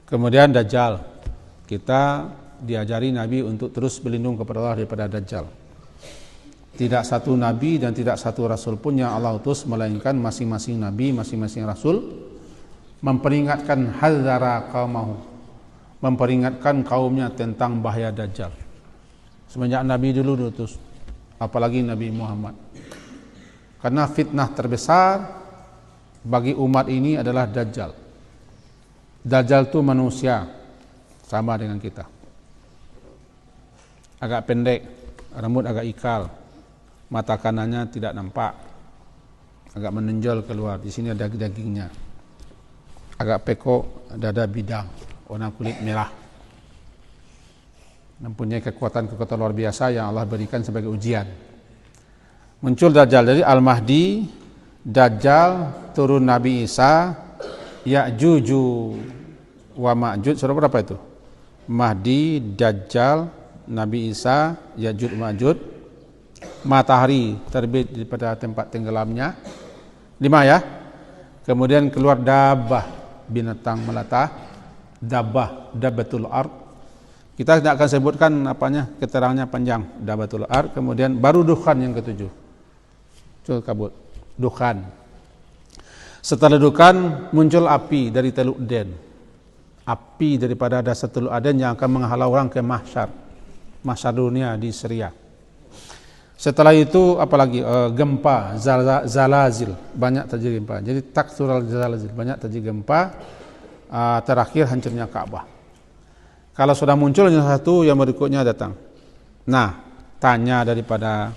Kemudian Dajjal. Kita diajari Nabi untuk terus berlindung kepada Allah daripada Dajjal. Tidak satu Nabi dan tidak satu Rasul pun yang Allah utus, melainkan masing-masing Nabi, masing-masing Rasul memperingatkan hadzara qaumahu, memperingatkan kaumnya tentang bahaya Dajjal. Semenjak Nabi dulu diutus, apalagi Nabi Muhammad. Karena fitnah terbesar bagi umat ini adalah Dajjal. Dajjal itu manusia, sama dengan kita. Agak pendek, rambut agak ikal, mata kanannya tidak nampak, agak menonjol keluar. Di sini ada dagingnya, agak pekok, dada bidang, warna kulit merah. Mempunyai kekuatan-kekuatan luar biasa yang Allah berikan sebagai ujian. Muncul Dajjal dari Al-Mahdi, Dajjal, turun Nabi Isa, Ya'juju wa Ma'juj. Sudah berapa itu? Mahdi, Dajjal, Nabi Isa, Ya'juj Ma'juj. Matahari terbit daripada tempat tenggelamnya. 5 ya. Kemudian keluar dabah, binatang melata. Dabbatul ard. Kita tidak akan sebutkan apanya, keterangannya panjang. Dabbatul ard. Kemudian baru dukhan yang ke-7. Muncul kabut, dukhan. Setelah dukhan muncul api dari Teluk Den. Api daripada dasar Teluk Aden yang akan menghalau orang ke mahsyar. Mahsyar dunia di Syria. Setelah itu apalagi gempa, zalazil, banyak terjadi gempa. Jadi taksural zalazil, banyak terjadi gempa. Terakhir hancurnya Ka'bah. Kalau sudah muncul yang satu, yang berikutnya datang. Nah, tanya daripada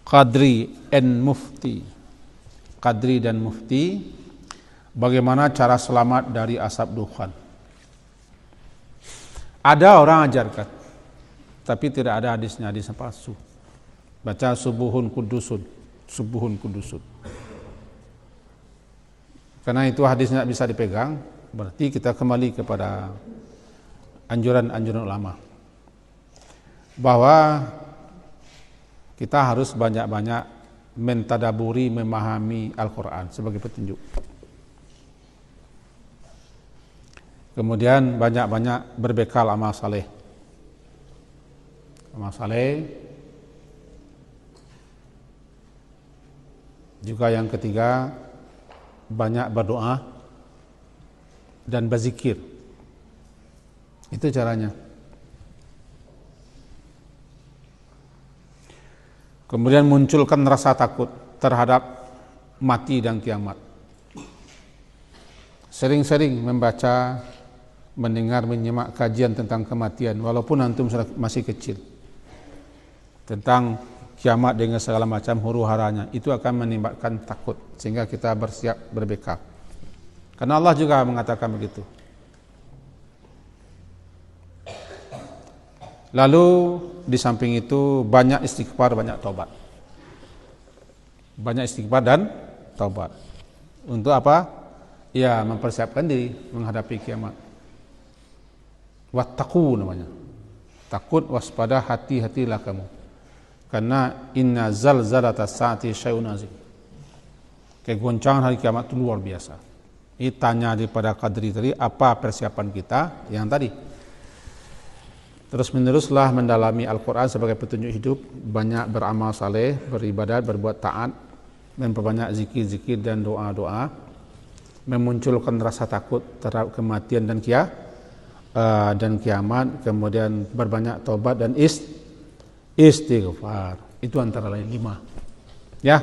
Qadri dan Mufti, bagaimana cara selamat dari asap dukhan? Ada orang ajarkan, tapi tidak ada hadisnya, hadisnya palsu. Baca subuhun kudusun. Karena itu hadisnya tidak bisa dipegang, berarti kita kembali kepada anjuran-anjuran ulama bahwa kita harus banyak-banyak mentadaburi, memahami Al-Quran sebagai petunjuk. Kemudian banyak-banyak berbekal amal saleh. Amal saleh. Juga yang ketiga, banyak berdoa dan berzikir. Itu caranya. Kemudian munculkan rasa takut terhadap mati dan kiamat. Sering-sering membaca, mendengar, menyimak kajian tentang kematian, walaupun antum masih kecil. Tentang kiamat dengan segala macam huru-haranya, itu akan menimbulkan takut, sehingga kita bersiap berbekal. Karena Allah juga mengatakan begitu. Lalu di samping itu banyak istighfar, banyak taubat. Banyak istighfar dan taubat. Untuk apa? Ya, mempersiapkan diri menghadapi kiamat. Wattaqu namanya. Takut, waspada, hati-hatilah kamu. Karena inna zalzalatas saati syai'un azim. Kegoncangan hari kiamat itu luar biasa. Ini tanya daripada Qadri tadi, apa persiapan kita yang tadi? Terus meneruslah mendalami Al-Quran sebagai petunjuk hidup, banyak beramal saleh, beribadat, berbuat taat, memperbanyak zikir-zikir dan doa-doa, memunculkan rasa takut terhadap kematian dan kiamat, kemudian berbanyak taubat dan istighfar. Itu antara lain 5. Ya,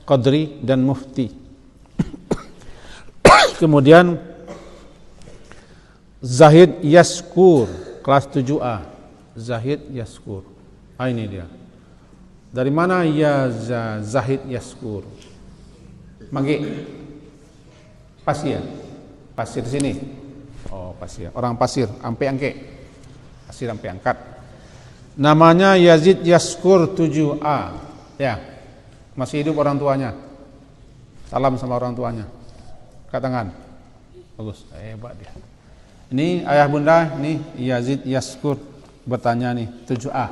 qadri dan mufti. Kemudian Zahid Yaskur kelas 7A. Zahid Yaskur. Ini dia. Dari mana ya Zahid Yaskur? Manggi. Pasir. Pasir sini. Oh, pasir. Orang pasir, ampe angke. Pasir ampe angkat. Namanya Yazid Yaskur 7A. Ya. Masih hidup orang tuanya. Salam sama orang tuanya. Angkat tangan. Bagus. Hebat dia. Ini ayah bunda, ini Yazid Yaskur bertanya nih 7A.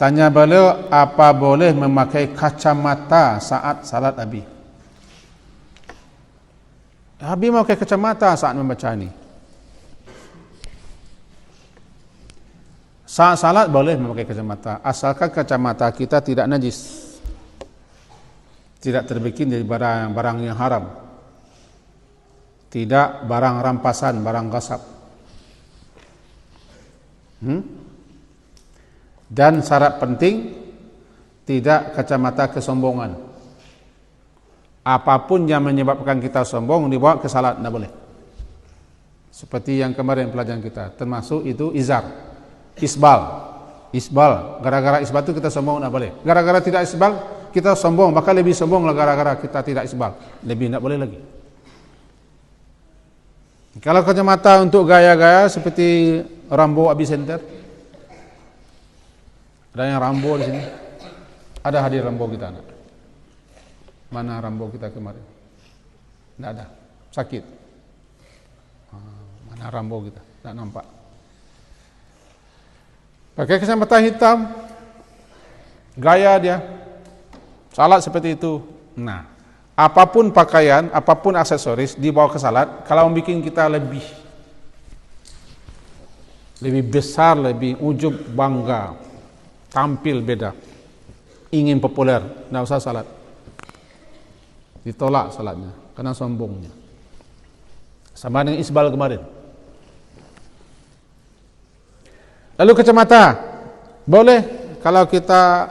Tanya beliau, apa boleh memakai kacamata saat salat Abi? Abi mau pakai kacamata saat membaca ini. Saat salat boleh memakai kacamata, asalkan kacamata kita tidak najis, tidak terbikin dari barang yang haram, tidak barang rampasan, barang gasap. Dan syarat penting, tidak kacamata kesombongan. Apapun yang menyebabkan kita sombong dibawa ke salat, tidak boleh. Seperti yang kemarin pelajaran kita, termasuk itu izar, isbal. Gara-gara isbal itu kita sombong, tidak boleh. Gara-gara tidak isbal kita sombong, bahkan lebih sombong lah gara-gara kita tidak isbal, lebih tidak boleh lagi. Kalau kacamata untuk gaya-gaya seperti Rambo Abi Center, ada yang Rambo di sini, ada hadir Rambo kita nak? Mana Rambo kita kemarin? Tidak ada, sakit. Mana Rambo kita? Tidak nampak. Pakai kacamata hitam, gaya dia, salat seperti itu. Nah, apapun pakaian, apapun aksesoris dibawa ke salat, kalau membuat kita lebih besar, lebih ujub, bangga, tampil beda, ingin populer, tidak usah salat. Ditolak salatnya karena sombongnya. Sama dengan isbal kemarin. Lalu kacamata boleh kalau kita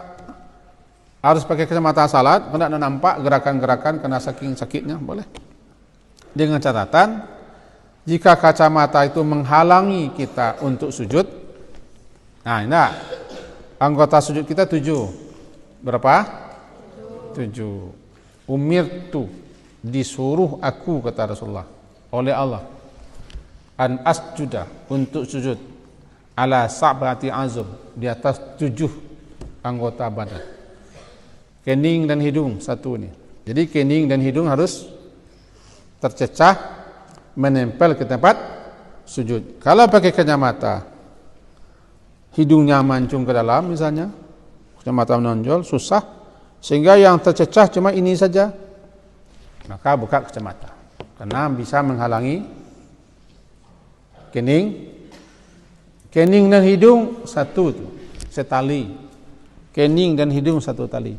harus pakai kacamata salat, tidak nampak gerakan-gerakan karena saking sakitnya, boleh. Dengan catatan, jika kacamata itu menghalangi kita untuk sujud, nah ini anggota sujud kita 7. Berapa? 7. Umirtu, disuruh aku, kata Rasulullah, oleh Allah, an asjuda, untuk sujud, ala sab'ati azum, di atas 7 anggota badan. Kening dan hidung satu nih. Jadi kening dan hidung harus tercecah, menempel ke tempat sujud. Kalau pakai kacamata, hidungnya mancung ke dalam misalnya, kacamata menonjol, susah, sehingga yang tercecah cuma ini saja, maka buka kacamata, karena bisa menghalangi kening dan hidung satu tuh, setali. Kening dan hidung satu tali.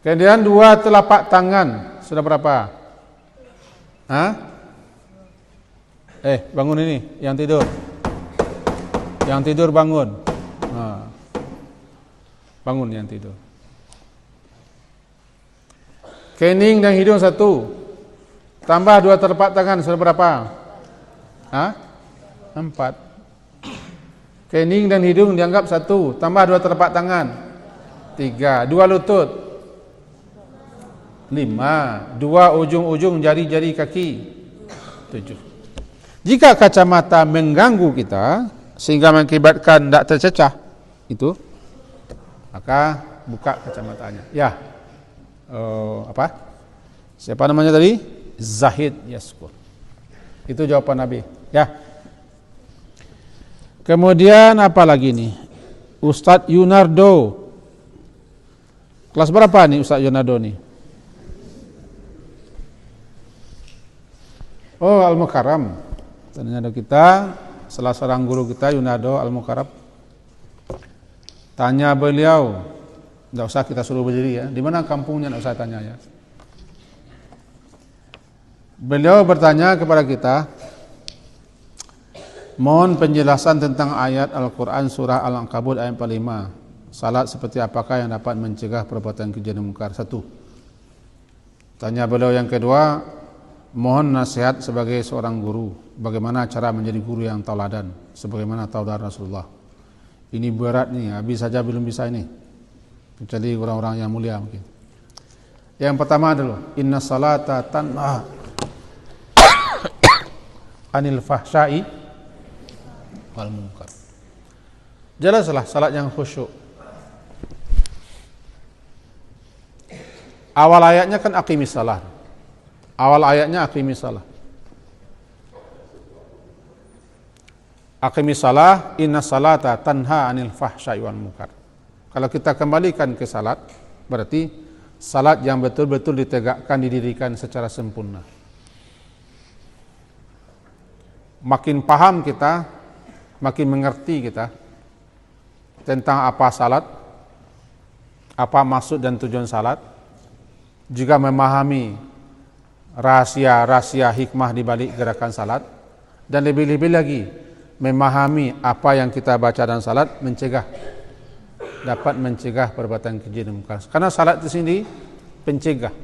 Kemudian 2 telapak tangan, sudah berapa? Bangun ini, yang tidur bangun. Bangun yang tidur. Kening dan hidung 1, tambah 2 telapak tangan, sudah berapa? 4. Kening dan hidung dianggap 1, tambah 2 telapak tangan 3, 2 lutut 5, 2 ujung-ujung jari-jari kaki 7. Jika kacamata mengganggu kita sehingga mengakibatkan tidak tercecah itu, maka buka kacamatanya. Ya, siapa namanya tadi? Zahid Yaskur. Itu jawaban Nabi. Ya. Kemudian apa lagi nih? Ustadz Yunardo. Kelas berapa nih Ustadz Yunardo nih? Oh, Al-Mukarram. Ternyata kita, salah seorang guru kita Yunardo Al-Mukarram. Tanya beliau, tidak usah kita suruh berdiri ya. Di mana kampungnya tidak usah tanya ya. Beliau bertanya kepada kita, mohon penjelasan tentang ayat Al-Quran surah Al-Ankabut ayat 45. salat seperti apakah yang dapat mencegah perbuatan keji dan mungkar? Satu. Tanya beliau yang kedua, mohon nasihat sebagai seorang guru, bagaimana cara menjadi guru yang tauladan sebagaimana tauladan Rasulullah. Ini berat nih, habis saja belum bisa ini, kecuali orang-orang yang mulia mungkin. Yang pertama adalah inna salata tanha anil fahsyai wal munkar. Jelaslah salat yang khusyuk. Awal ayatnya kan aqimis salat. Awal ayatnya aqimis salat. Aqimis salat, inna salata tanha anil fahsyai wal munkar. Kalau kita kembalikan ke salat, berarti salat yang betul-betul ditegakkan, didirikan secara sempurna. Makin paham kita, makin mengerti kita tentang apa salat, apa maksud dan tujuan salat, juga memahami rahasia-rahasia hikmah di balik gerakan salat, dan lebih-lebih lagi memahami apa yang kita baca dalam salat dapat mencegah perbuatan keji dan munkar. Karena salat itu sendiri pencegah.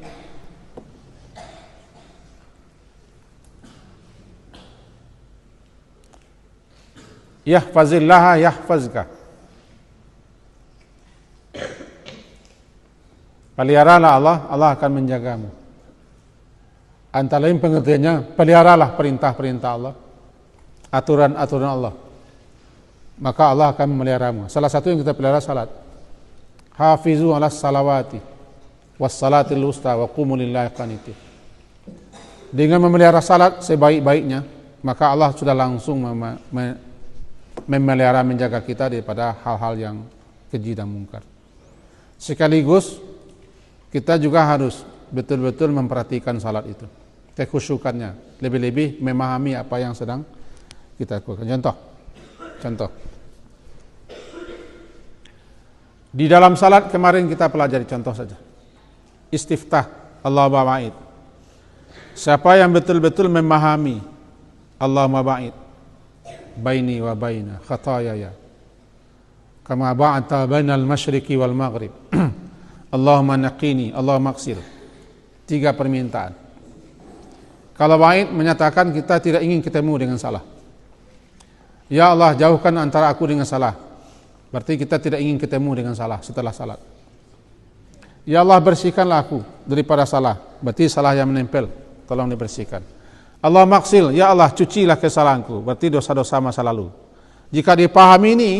Yahfazillaha yahfazka. Peliharalah Allah, Allah akan menjagamu. Antara lain pengertiannya, peliharalah perintah-perintah Allah, aturan-aturan Allah, maka Allah akan memeliharamu. Salah satu yang kita pelihara salat. Hafizu ala salawati was salatil wusta wa qumu lillahi qanitin. Dengan memelihara salat sebaik-baiknya, maka Allah sudah langsung memelihara, menjaga kita daripada hal-hal yang keji dan mungkar. Sekaligus kita juga harus betul-betul memperhatikan salat itu, kekhusyukannya, lebih-lebih memahami apa yang sedang kita lakukan. Contoh. Di dalam salat kemarin kita pelajari contoh saja. Istiftah Allahumma ba'id. Siapa yang betul-betul memahami Allahumma ba'id baini wa baina khatayaya kama ba'ata bainal masyriqi wal maghrib. Allahumma naqini, Allahumma aqsil. 3 permintaan. Kalau ba'id menyatakan kita tidak ingin ketemu dengan salah. Ya Allah, jauhkan antara aku dengan salah. Berarti kita tidak ingin ketemu dengan salah setelah salat. Ya Allah, bersihkanlah aku daripada salah. Berarti salah yang menempel, tolong dibersihkan. Allah maksil, ya Allah, cucilah kesalahanku. Berarti dosa-dosa masa lalu. Jika dipahami ini,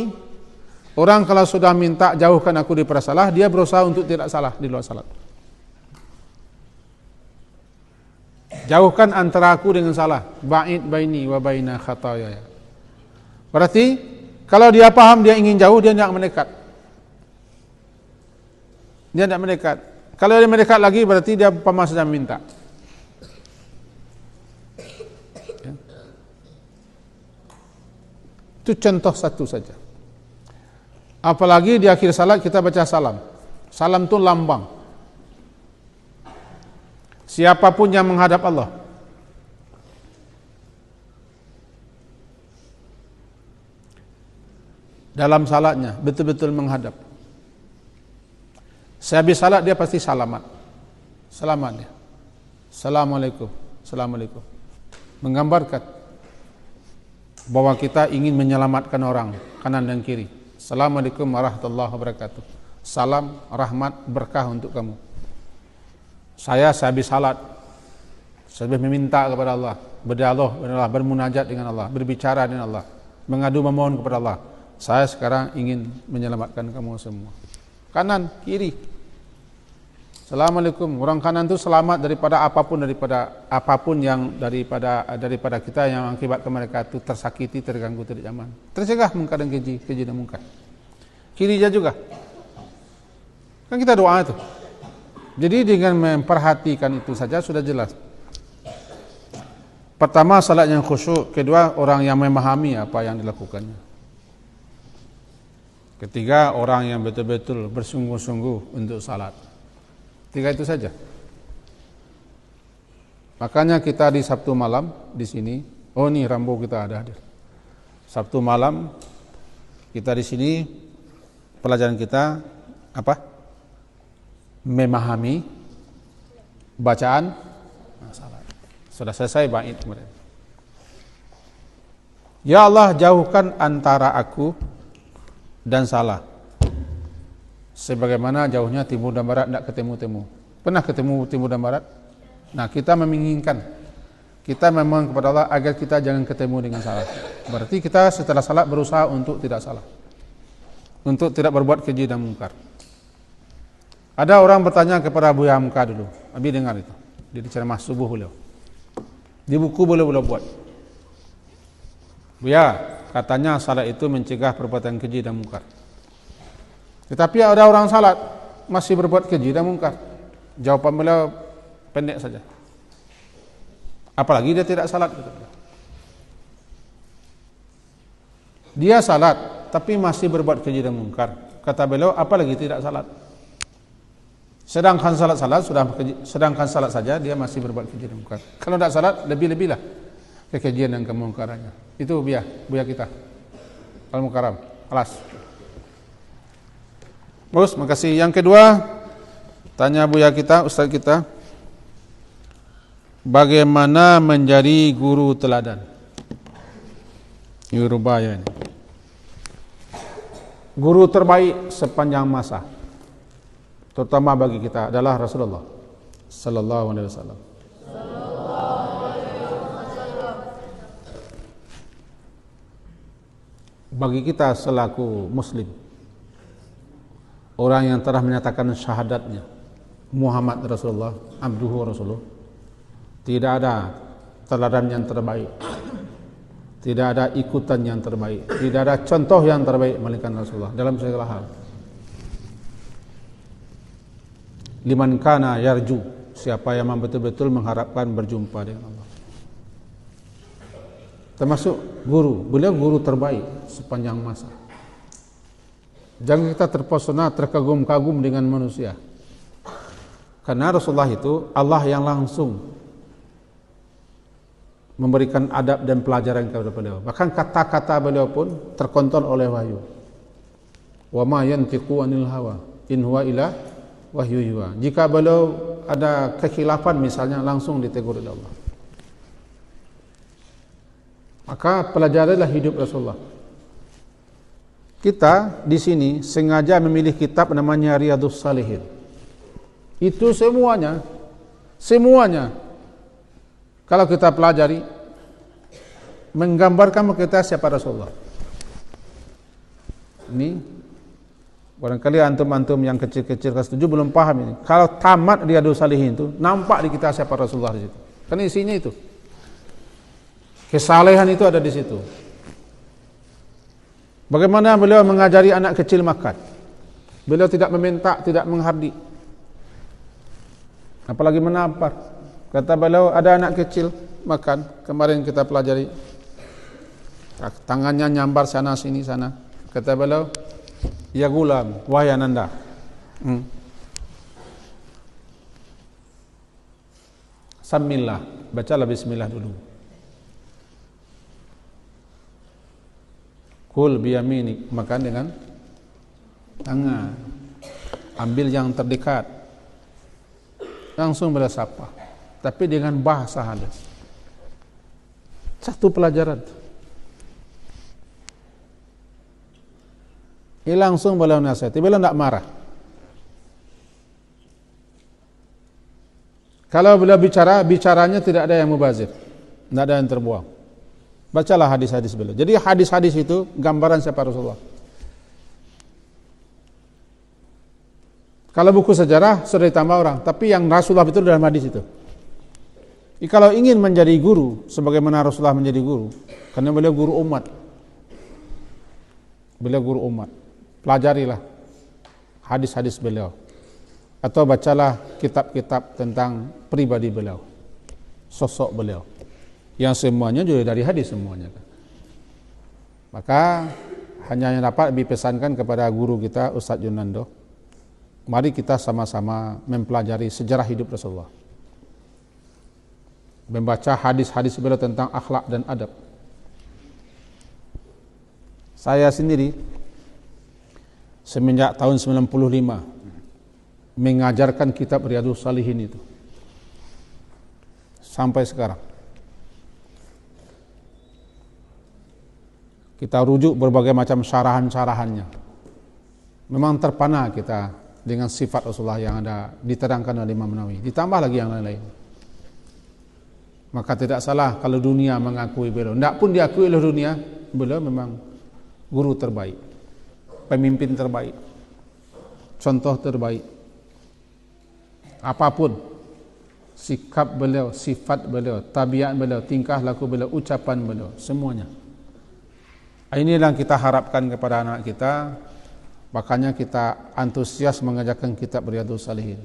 orang kalau sudah minta jauhkan aku daripada salah, dia berusaha untuk tidak salah di luar salat. Jauhkan antara aku dengan salah. Ba'id baini wa baina khatayaya. Berarti kalau dia paham dia ingin jauh, dia tidak mendekat. Dia tidak mendekat. Kalau dia mendekat lagi berarti dia pamah sedang minta. Ya. Itu contoh satu saja. Apalagi di akhir salat kita baca salam. Salam itu lambang. Siapapun yang menghadap Allah, dalam salatnya betul-betul menghadap. Sehabis salat dia pasti selamat dia. Assalamualaikum, assalamualaikum. Menggambarkan bahwa kita ingin menyelamatkan orang kanan dan kiri. Assalamualaikum warahmatullahi wabarakatuh. Salam, rahmat, berkah untuk kamu. Saya sehabis salat, saya meminta kepada Allah, berdialog dengan Allah, bermunajat dengan Allah, berbicara dengan Allah, mengadu memohon kepada Allah. Saya sekarang ingin menyelamatkan kamu semua. Kanan, kiri. Assalamualaikum. Orang kanan itu selamat daripada apapun yang daripada kita yang mengakibatkan mereka itu tersakiti, terganggu, tidak nyaman. Tercegah mungkar dan keji dan mungkar. Kirinya juga. Kan kita doa itu. Jadi dengan memperhatikan itu saja sudah jelas. Pertama salat yang khusyuk, kedua orang yang memahami apa yang dilakukannya. Ketiga, orang yang betul-betul bersungguh-sungguh untuk salat. 3 itu saja. Makanya kita di Sabtu malam di sini, oh nih Rambo kita ada hadir. Sabtu malam kita di sini pelajaran kita apa? Memahami bacaan salat. Sudah selesai bait kemudian. Ya Allah, jauhkan antara aku dan salah. Sebagaimana jauhnya timur dan barat tidak ketemu-temu. Pernah ketemu timur dan barat? Nah, kita menginginkan, kita memang kepada Allah agar kita jangan ketemu dengan salah. Berarti kita setelah salat berusaha untuk tidak salah, untuk tidak berbuat keji dan mungkar. Ada orang bertanya kepada Abu Hamka dulu, Abi dengar itu, di ceramah subuh beliau. Di buku beliau buat. Ya, katanya salat itu mencegah perbuatan keji dan mungkar. Tetapi ada orang salat masih berbuat keji dan mungkar. Jawaban beliau pendek saja. Apalagi dia tidak salat. Dia salat tapi masih berbuat keji dan mungkar. Kata beliau, apalagi tidak salat. Sedangkan salat saja dia masih berbuat keji dan mungkar. Kalau tidak salat lebih-lebihlah kekejian dan kemungkarannya. Itu buya kita. Al-Mukarram. Alas. Bagus, makasih. Yang kedua, tanya buya kita, ustaz kita, bagaimana menjadi guru teladan? Ini rubaya ini. Guru terbaik sepanjang masa, terutama bagi kita, adalah Rasulullah sallallahu alaihi wasallam. Bagi kita selaku muslim, orang yang telah menyatakan syahadatnya Muhammad Rasulullah abduhu wa rasuluh, tidak ada teladan yang terbaik, tidak ada ikutan yang terbaik, tidak ada contoh yang terbaik melainkan Rasulullah dalam segala hal. Liman kana yarju, siapa yang betul-betul mengharapkan berjumpa dengan Allah. Termasuk guru, beliau guru terbaik sepanjang masa. Jangan kita terpesona, terkagum-kagum dengan manusia. Karena Rasulullah itu Allah yang langsung memberikan adab dan pelajaran kepada beliau. Bahkan kata-kata beliau pun terkontrol oleh wahyu. Wa ma yantiqu anil hawa in huwa illa wahyu yuha. Jika beliau ada kekhilafan misalnya, langsung ditegur oleh Allah. Maka pelajarilah hidup Rasulullah. Kita di sini sengaja memilih kitab namanya Riyadhus Shalihin. Itu semuanya kalau kita pelajari menggambarkan kita siapa Rasulullah. Ini barangkali antum-antum yang kecil-kecil kelas 7 belum paham ini. Kalau tamat Riyadhus Shalihin itu nampak di kita siapa Rasulullah di situ. Kan isinya itu. Kesalehan itu ada di situ. Bagaimana beliau mengajari anak kecil makan. Beliau tidak meminta, tidak menghardik, apalagi menampar. Kata beliau, ada anak kecil makan, kemarin kita pelajari, tangannya nyambar sana sini sana. Kata beliau, ya gulam, wahai ananda, Samillah, bacalah bismillah dulu. Kul biyaminik, makan dengan tangan. Ambil yang terdekat. Langsung beliau sapa. Tapi dengan bahasa halus. Satu pelajaran. Ini langsung beliau nasihati. Beliau tidak marah. Kalau beliau bicaranya tidak ada yang mubazir. Tidak ada yang terbuang. Bacalah hadis-hadis beliau. Jadi hadis-hadis itu gambaran siapa Rasulullah. Kalau buku sejarah sudah ditambah orang, tapi yang Rasulullah itu dalam hadis itu. Kalau ingin menjadi guru, sebagaimana Rasulullah menjadi guru, karena beliau guru umat. Beliau guru umat. Pelajarilah hadis-hadis beliau. Atau bacalah kitab-kitab tentang pribadi beliau. Sosok beliau. Yang semuanya juga dari hadis semuanya. Maka hanya yang dapat dipesankan kepada guru kita Ustaz Yunando, mari kita sama-sama mempelajari sejarah hidup Rasulullah, membaca hadis-hadis beliau tentang akhlak dan adab. Saya sendiri semenjak tahun 95 mengajarkan kitab Riyadhus Shalihin itu sampai sekarang. Kita rujuk berbagai macam syarahan-syarahannya. Memang terpana kita dengan sifat Rasulullah yang ada diterangkan oleh Imam Nawawi. Ditambah lagi yang lain-lain. Maka tidak salah kalau dunia mengakui beliau. Tidak pun diakui oleh dunia, beliau memang guru terbaik, pemimpin terbaik, contoh terbaik. Apapun sikap beliau, sifat beliau, tabiat beliau, tingkah laku beliau, ucapan beliau, semuanya. Ini yang kita harapkan kepada anak kita. Makanya kita antusias mengajarkan kitab Riyadhus Shalihin.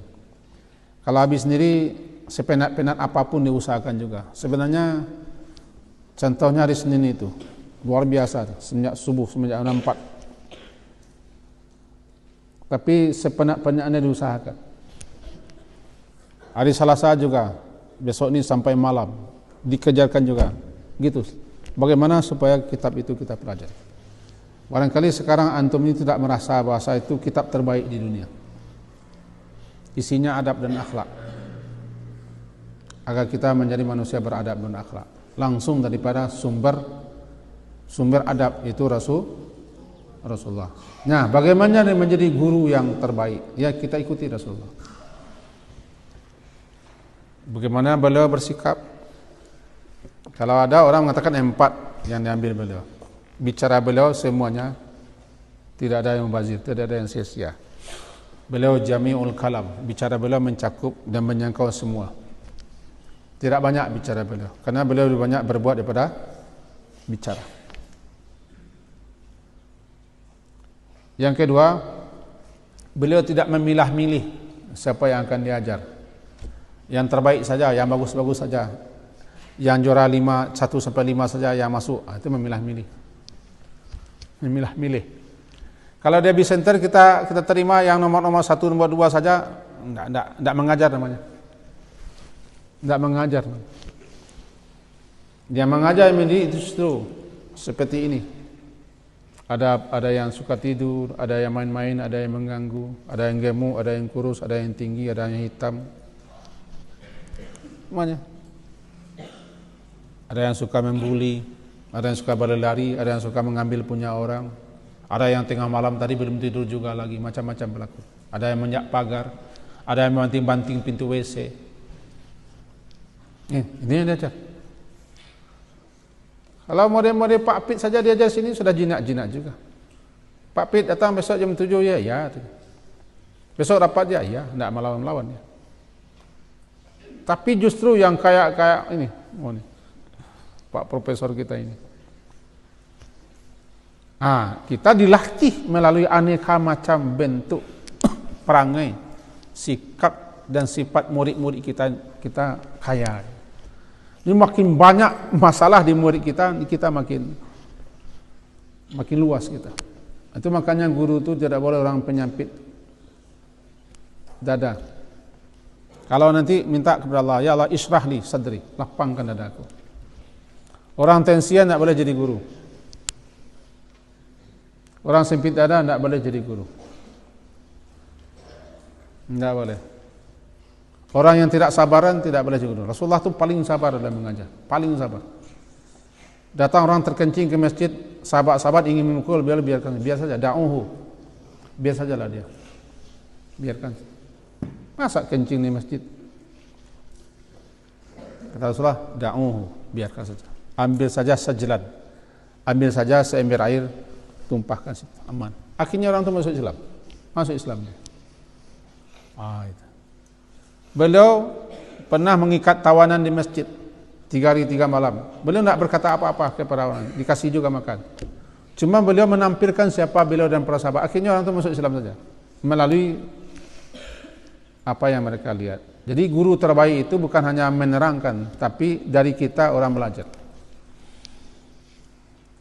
Kalau habis sendiri sepenat-penat apapun diusahakan juga. Sebenarnya contohnya hari Senin itu luar biasa, semenjak subuh, semenjak 4. Tapi sepenat-penatnya diusahakan. Hari Selasa juga, besok ini sampai malam dikejarkan juga. Gitu. Bagaimana supaya kitab itu kita pelajari. Barangkali sekarang antum ini tidak merasa bahasa itu kitab terbaik di dunia. Isinya adab dan akhlak. Agar kita menjadi manusia beradab dan akhlak. Langsung daripada sumber adab itu Rasulullah. Nah, bagaimana menjadi guru yang terbaik? Ya, kita ikuti Rasulullah. Bagaimana beliau bersikap? Kalau ada orang mengatakan 4 yang diambil beliau. Bicara beliau semuanya tidak ada yang mubazir, tidak ada yang sia-sia. Beliau jami'ul kalam, bicara beliau mencakup dan menyangkau semua. Tidak banyak bicara beliau, karena beliau lebih banyak berbuat daripada bicara. Yang kedua, beliau tidak memilah-milih siapa yang akan diajar. Yang terbaik saja, yang bagus-bagus saja. Yang juara 1 sampai 5 saja yang masuk. Itu memilah-milih. Memilah-milih. Kalau dia di center kita terima yang nomor 1, nomor 2 saja, enggak mengajar namanya. Enggak mengajar. Dia mengajar ini itu justru seperti ini. Ada yang suka tidur, ada yang main-main, ada yang mengganggu, ada yang gemuk, ada yang kurus, ada yang tinggi, ada yang hitam. Semuanya. Ada yang suka membuli, ada yang suka berlari, ada yang suka mengambil punya orang, ada yang tengah malam tadi belum tidur juga lagi, macam-macam berlaku. Ada yang menyak pagar, ada yang banting-banting pintu WC. Ini yang diajar. Kalau model-model Pak Pit saja diajar sini sudah jinak-jinak juga. Pak Pit datang besok jam 7 ya. Besok rapat ya, tidak melawan-melawan ya. Tapi justru yang kayak ini, Pak Profesor kita ini. Kita dilatih melalui aneka macam bentuk perangai, sikap dan sifat murid-murid kita kaya. Ini makin banyak masalah di murid kita makin luas kita. Itu makanya guru itu tidak boleh orang penyempit dada. Kalau nanti minta kepada Allah, ya Allah ishrahli sadri, lapangkan dadaku. Orang tensian tidak boleh jadi guru. Orang sempit dada tidak boleh jadi guru. Tidak boleh. Orang yang tidak sabaran tidak boleh jadi guru. Rasulullah itu paling sabar dalam mengajar, paling sabar. Datang orang terkencing ke masjid, sahabat-sahabat ingin memukul, biarkan, biar saja, da'uhu. Biar sajalah dia. Biarkan. Masa kencing di masjid? Kata Rasulullah, da'uhu, biarkan saja. Ambil saja sejelan. Ambil saja seember air, tumpahkan situ, aman. Akhirnya orang itu masuk Islam. Masuk Islamnya. Itu. Beliau pernah mengikat tawanan di masjid 3 hari 3 malam. Beliau tidak berkata apa-apa kepada orang, dikasih juga makan. Cuma beliau menampilkan siapa beliau dan para sahabat. Akhirnya orang itu masuk Islam saja melalui apa yang mereka lihat. Jadi guru terbaik itu bukan hanya menerangkan, tapi dari kita orang belajar.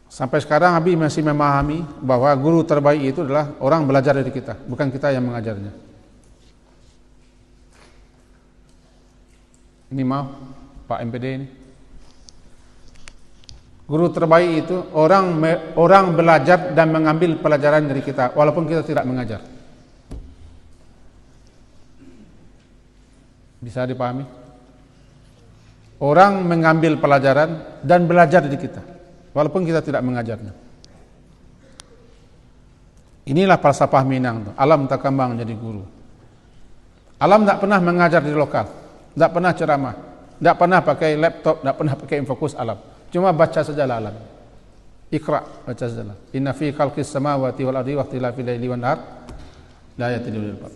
Sampai sekarang Habib masih memahami bahwa guru terbaik itu adalah orang belajar dari kita, bukan kita yang mengajarnya. Ini mau Pak MPD ini. Guru terbaik itu orang belajar dan mengambil pelajaran dari kita walaupun kita tidak mengajar. Bisa dipahami? Orang mengambil pelajaran dan belajar dari kita walaupun kita tidak mengajarnya. Inilah falsafah Minang. Alam tak kembang jadi guru. Alam tak pernah mengajar di lokal, tak pernah ceramah, tak pernah pakai laptop, tak pernah pakai infokus alam. Cuma baca saja alam. Iqra, baca saja. Inna fi khalqis samawati wal ardi wa ikhtilafil laili wan nahar la ayatin lil albab.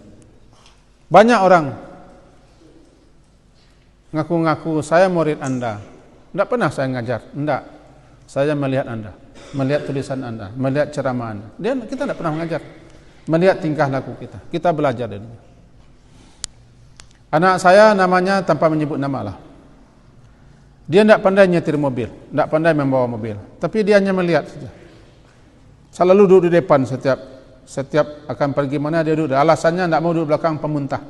Banyak orang ngaku-ngaku saya murid Anda. Tidak pernah saya ngajar, tidak. Saya melihat Anda, melihat tulisan Anda, melihat ceramah Anda. Dan kita tidak pernah mengajar. Melihat tingkah laku kita. Kita belajar darinya. Anak saya namanya tanpa menyebut nama lah. Dia tidak pandai nyetir mobil, tidak pandai membawa mobil, tapi dia hanya melihat saja. Selalu duduk di depan setiap akan pergi mana dia duduk. Alasannya tidak mau duduk belakang pemuntah.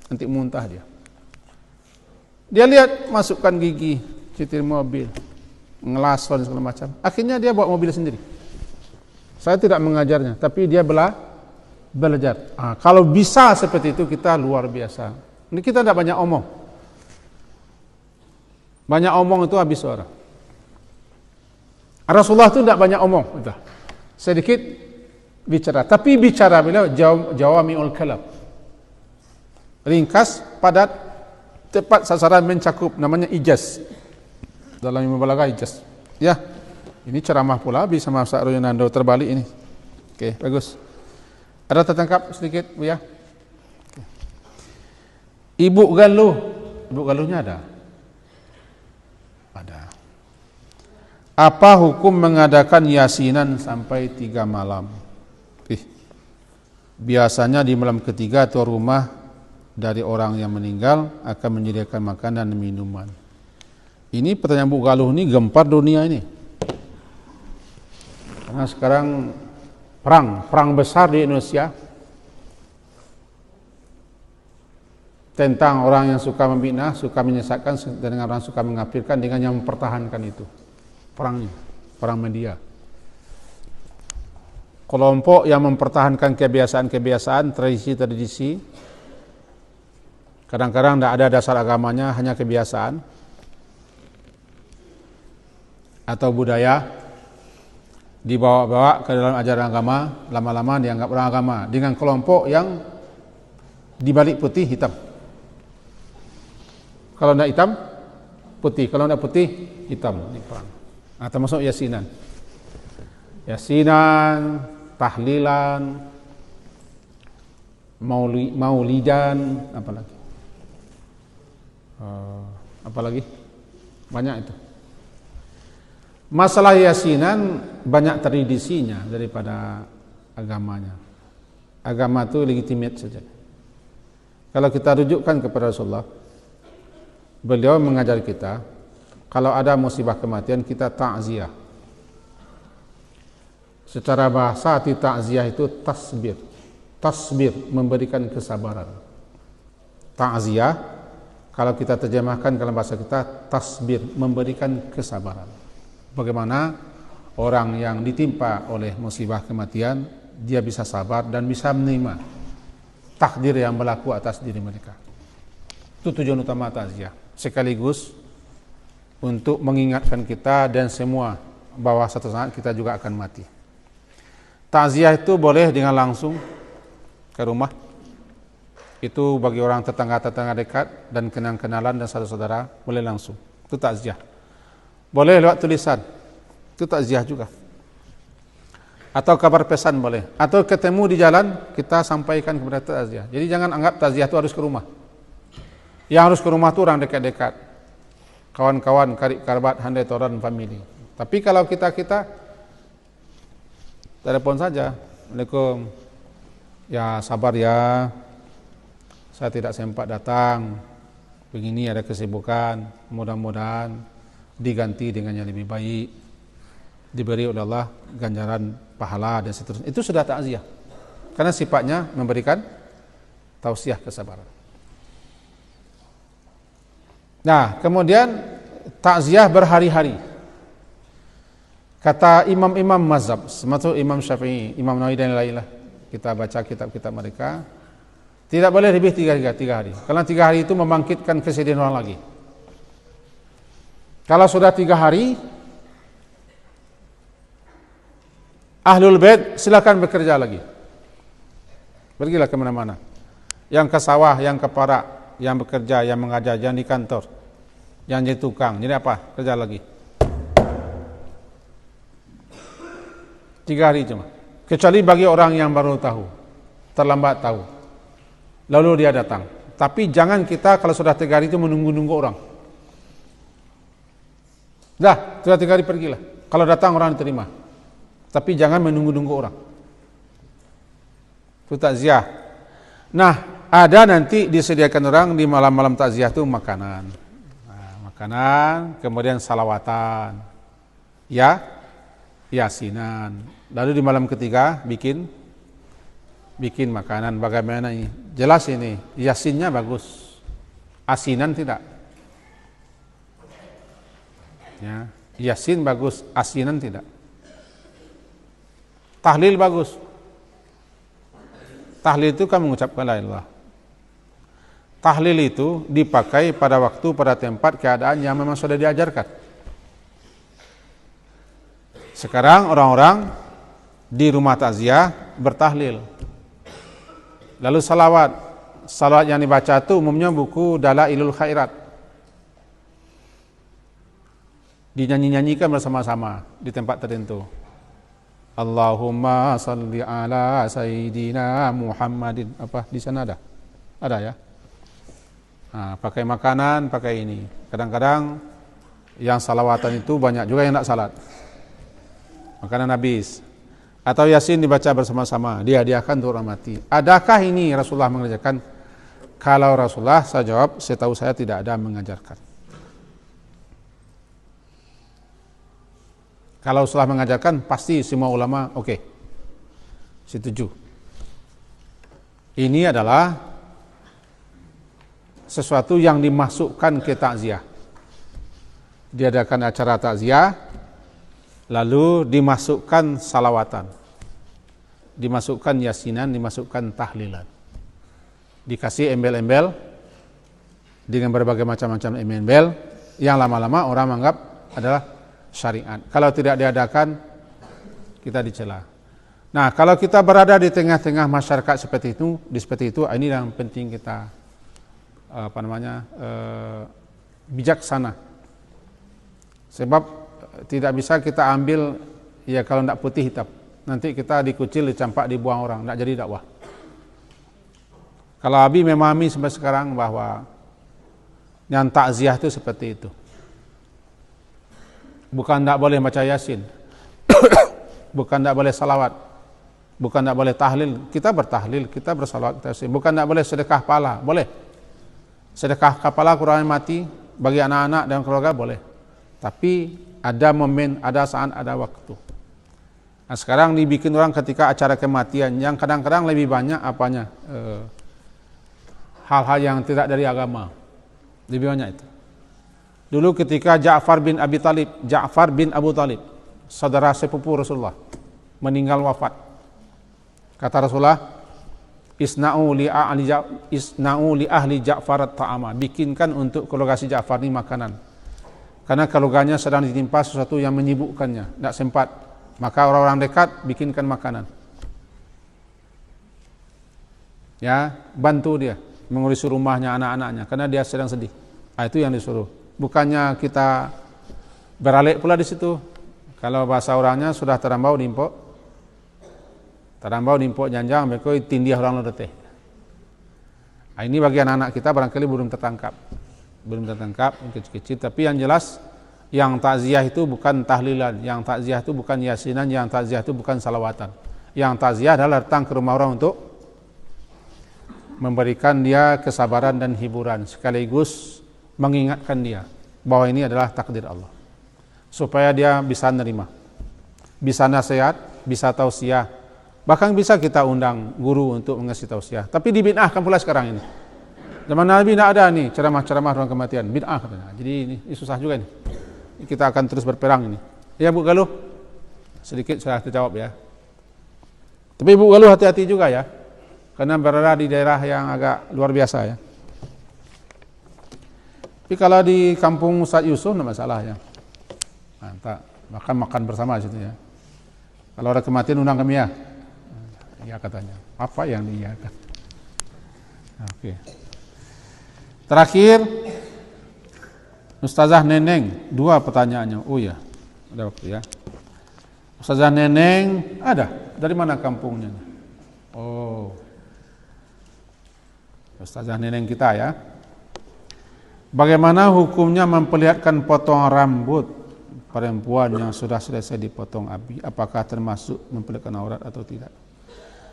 Nanti muntah dia. Dia lihat masukkan gigi, nyetir mobil, ngelason segala macam. Akhirnya dia bawa mobil sendiri. Saya tidak mengajarnya, tapi dia belajar. Kalau bisa seperti itu kita luar biasa. Ini kita tidak banyak omong. Banyak omong itu habis suara. Rasulullah itu tidak banyak omong, udah. Sedikit bicara. Tapi bicara beliau jawami'ul kalam. Ringkas, padat, tepat sasaran, mencakup. Namanya ijaz. Dalam ilmu balaghah ijaz. Ya, ini ceramah pula bisa Ustaz Yunando terbalik ini. Oke, bagus. Ada tertangkap sedikit, Bu ya? Ibu galuhnya ada. Ada. Apa hukum mengadakan yasinan sampai 3 malam? Biasanya di malam ketiga atau rumah dari orang yang meninggal akan menyediakan makanan dan minuman. Ini pertanyaan Bu Galuh ini gempar dunia ini. Karena sekarang perang besar di Indonesia tentang orang yang suka membina, suka menyesatkan, dan dengan orang suka mengkafirkan dengan yang mempertahankan itu. Perang media. Kelompok yang mempertahankan kebiasaan-kebiasaan, tradisi-tradisi, kadang-kadang tidak ada dasar agamanya, hanya kebiasaan atau budaya, dibawa-bawa ke dalam ajaran agama, lama-lama dianggap orang agama, dengan kelompok yang dibalik putih hitam. Kalau tidak hitam, putih. Kalau tidak putih, hitam. Ini perang. Termasuk yasinan, tahlilan, maulidan, apalagi banyak itu. Masalah yasinan banyak tradisinya daripada agamanya. Agama itu legitimate saja. Kalau kita rujukkan kepada Rasulullah, beliau mengajar kita, kalau ada musibah kematian kita ta'ziyah. Secara bahasa arti ta'ziyah itu tasbir. Tasbir, memberikan kesabaran. Ta'ziyah, kalau kita terjemahkan dalam bahasa kita, tasbir, memberikan kesabaran. Bagaimana orang yang ditimpa oleh musibah kematian, dia bisa sabar dan bisa menerima takdir yang berlaku atas diri mereka. Itu tujuan utama ta'ziyah. Sekaligus untuk mengingatkan kita dan semua bahwa satu saat kita juga akan mati. Ta'ziyah itu boleh dengan langsung ke rumah. Itu bagi orang tetangga-tetangga dekat dan kenalan dan saudara-saudara, boleh langsung. Itu ta'ziyah. Boleh lewat tulisan, itu takziah juga. Atau kabar pesan boleh. Atau ketemu di jalan, kita sampaikan kepada takziah. Jadi jangan anggap takziah itu harus ke rumah. Yang harus ke rumah itu orang dekat-dekat, kawan-kawan, karib kerabat, handai toran, family. Tapi kalau kita telepon saja, Assalamualaikum, ya sabar ya, saya tidak sempat datang, begini ada kesibukan, mudah-mudahan diganti dengan yang lebih baik, diberi oleh Allah ganjaran pahala dan seterusnya. Itu sudah takziah, karena sifatnya memberikan tausiah kesabaran. Nah, kemudian takziah berhari-hari. Kata imam-imam mazhab, termasuk Imam Syafi'i, Imam Nawawi dan lain-lain lah. Kita baca kitab-kitab mereka, tidak boleh lebih 3 hari. Kalau 3 hari itu membangkitkan kesedihan orang lagi. Kalau sudah 3 hari, Ahlul Bait silakan bekerja lagi. Pergilah kemana-mana. Yang ke sawah, yang ke parak, yang bekerja, yang mengajar, yang di kantor, yang jadi tukang, jadi apa? Kerja lagi. 3 hari cuma. Kecuali bagi orang yang baru tahu, terlambat tahu, lalu dia datang. Tapi jangan kita kalau sudah 3 hari itu menunggu-nunggu orang. Dah, sudah 3 hari pergilah. Kalau datang orang diterima. Tapi jangan menunggu-nunggu orang. Itu takziah. Nah, ada nanti disediakan orang di malam-malam takziah itu makanan. Nah, makanan, kemudian salawatan. Ya, yasinan. Lalu di malam ketiga bikin makanan. Bagaimana ini? Jelas ini, yasinnya bagus. Asinan tidak. Ya, yasin bagus, asinan tidak. Tahlil bagus. Tahlil itu kan mengucapkan la ilaha illallah. Tahlil itu dipakai pada waktu, pada tempat, keadaan yang memang sudah diajarkan. Sekarang orang-orang di rumah takziah bertahlil. Lalu salawat. Salawat yang dibaca itu umumnya buku Dalailul Khairat. Dinyanyi-nyanyikan bersama-sama di tempat tertentu. Allahumma salli ala sayyidina Muhammadin. Apa di sana ada? Ada ya? Nah, pakai makanan, pakai ini. Kadang-kadang yang salawatan itu banyak juga yang tak salat. Makanan habis. Atau Yasin dibaca bersama-sama. Dia akan untuk orang mati. Adakah ini Rasulullah mengajarkan? Kalau Rasulullah, saya jawab, setahu saya tidak ada mengajarkan. Kalau Rasulullah mengajarkan, pasti semua ulama oke. Setuju. Ini adalah sesuatu yang dimasukkan ke takziah. Diadakan acara takziah, lalu dimasukkan salawatan, dimasukkan yasinan, dimasukkan tahlilan, dikasih embel-embel dengan berbagai macam-macam embel yang lama-lama orang menganggap adalah syariat. Kalau tidak diadakan, kita dicela. Nah, kalau kita berada di tengah-tengah masyarakat seperti itu, ini yang penting kita bijaksana. Sebab tidak bisa kita ambil ya kalau tidak putih hitam. Nanti kita dikucil, dicampak, dibuang orang, tidak jadi dakwah. Kalau Abi memahami sampai sekarang bahwa yang takziah itu seperti itu. Bukan tidak boleh baca Yasin, bukan tidak boleh salawat, bukan tidak boleh tahlil. Kita bertahlil, kita bersalawat, kita Yasin. Bukan tidak boleh sedekah pala, boleh. Sedekah kepala kurang mati bagi anak-anak dan keluarga boleh. Tapi ada momen, ada saat, ada waktu. Nah, sekarang dibikin orang ketika acara kematian yang kadang-kadang lebih banyak apanya hal-hal yang tidak dari agama, lebih banyak itu. Dulu ketika Ja'far bin Abu Talib, saudara sepupu Rasulullah, meninggal wafat. Kata Rasulullah, isna'u li ahli Ja'far at-ta'ama, bikinkan untuk keluarga si Ja'far ini makanan. Karena keluarganya sedang ditimpa sesuatu yang menyibukkannya, tidak sempat. Maka orang-orang dekat bikinkan makanan. Ya, bantu dia mengurus rumahnya, anak-anaknya, karena dia sedang sedih. Nah, itu yang disuruh. Bukannya kita beralih pula di situ. Kalau bahasa orangnya sudah terambau nimpok janjang, mereka tindiah orang letih. Nah, ini bagi anak-anak kita barangkali belum tertangkap, kecil-kecil. Tapi yang jelas, yang takziah itu bukan tahlilan, yang takziah itu bukan yasinan, yang takziah itu bukan salawatan. Yang takziah adalah datang ke rumah orang untuk memberikan dia kesabaran dan hiburan, sekaligus mengingatkan dia bahwa ini adalah takdir Allah, supaya dia bisa nerima, bisa nasihat, bisa tausiah, bahkan bisa kita undang guru untuk mengasih tausiah. Tapi dibid'ahkan pula sekarang ini. Zaman Nabi tidak ada nih ceramah-ceramah orang kematian, bid'ah katanya. Jadi ini susah juga ini. Kita akan terus berperang ini. Ya Bu Galuh, sedikit sudah terjawab ya. Tapi Ibu Galuh hati-hati juga ya, karena berada di daerah yang agak luar biasa ya. Tapi kalau di kampung Ustaz Yusuf tidak masalah ya. Mantap, makan bersama situ ya. Kalau ada kematian undang kami ya. Ya katanya. Apa yang diiyakan? Oke. Terakhir, Ustazah Neneng, 2 pertanyaannya. Oh ya, ada waktu ya. Ustazah Neneng, ada. Dari mana kampungnya? Oh, Ustazah Neneng kita ya. Bagaimana hukumnya memperlihatkan potong rambut perempuan yang sudah selesai dipotong Abi? Apakah termasuk memperlihatkan aurat atau tidak?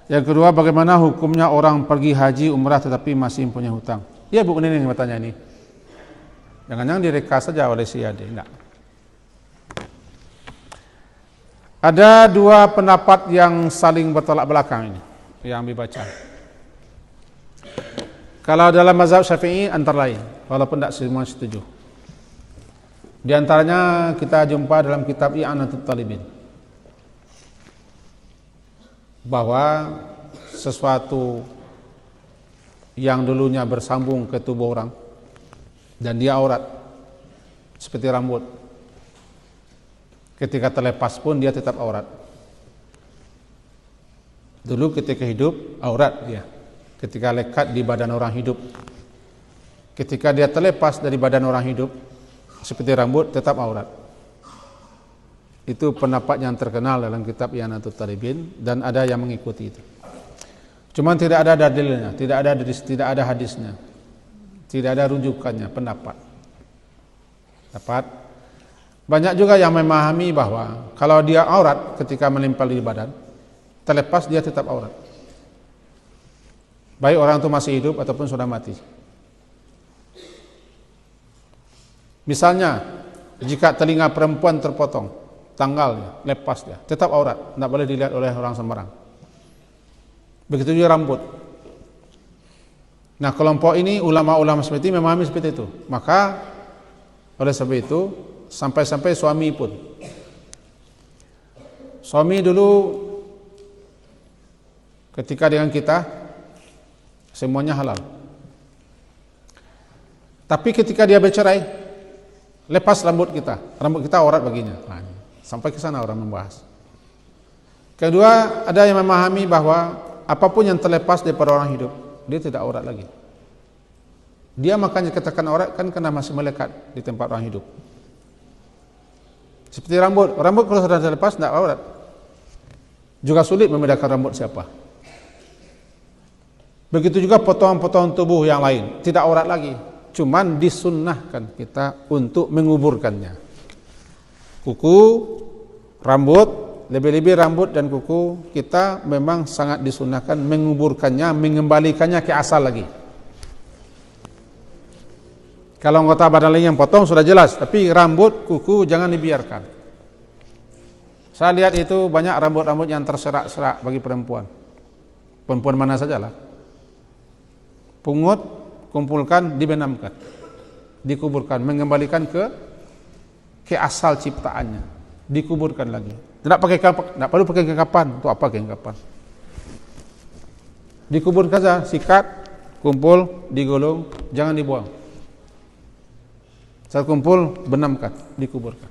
Yang kedua, bagaimana hukumnya orang pergi haji umrah tetapi masih punya hutang? Ya Bu Neneng bertanya ini. Jangan-jangan direka saja oleh si Ade. Enggak. Ada 2 pendapat yang saling bertolak belakang ini yang dibaca. Kalau dalam mazhab Syafi'i antara lain, walaupun tidak semua setuju. Di antaranya kita jumpa dalam kitab I'anatul Talibin bahwa sesuatu yang dulunya bersambung ke tubuh orang dan dia aurat seperti rambut, ketika terlepas pun dia tetap aurat. Dulu ketika hidup aurat dia, ketika lekat di badan orang hidup. Ketika dia terlepas dari badan orang hidup seperti rambut tetap aurat. Itu pendapat yang terkenal dalam kitab I'anatul Talibin dan ada yang mengikuti itu. Cuma tidak ada dalilnya, tidak ada hadisnya. Tidak ada rujukannya, pendapat. Banyak juga yang memahami bahwa kalau dia aurat ketika menempel di badan, terlepas dia tetap aurat. Baik orang itu masih hidup ataupun sudah mati. Misalnya, jika telinga perempuan terpotong, tanggalnya, lepas dia, tetap aurat, tidak boleh dilihat oleh orang sembarang. Begitu juga rambut. Nah, kelompok ini ulama-ulama seperti ini memahami seperti itu. Maka oleh sebab itu sampai-sampai suami pun. Suami dulu ketika dengan kita semuanya halal. Tapi ketika dia bercerai, lepas rambut kita aurat baginya. Nah, sampai ke sana orang membahas. Kedua, ada yang memahami bahwa apapun yang terlepas daripada orang hidup, dia tidak aurat lagi. Dia makanya katakan aurat kan karena masih melekat di tempat orang hidup. Seperti rambut kalau sudah terlepas tidak aurat. Juga sulit membedakan rambut siapa. Begitu juga potongan-potongan tubuh yang lain, tidak aurat lagi. Cuman disunnahkan kita untuk menguburkannya. Kuku, rambut, lebih-lebih rambut dan kuku kita memang sangat disunnahkan menguburkannya, mengembalikannya ke asal lagi. Kalau anggota badan lain yang potong sudah jelas, tapi rambut, kuku jangan dibiarkan. Saya lihat itu banyak rambut-rambut yang terserak-serak bagi perempuan. Perempuan mana sajalah. Pungut, kumpulkan, dibenamkan, dikuburkan, mengembalikan ke asal ciptaannya, dikuburkan lagi. Tidak pakai kapan, tidak perlu pakai kapan. Untuk apa kapan? Dikuburkan saja, sikat, kumpul, digulung, jangan dibuang. Saat kumpul, benamkan, dikuburkan.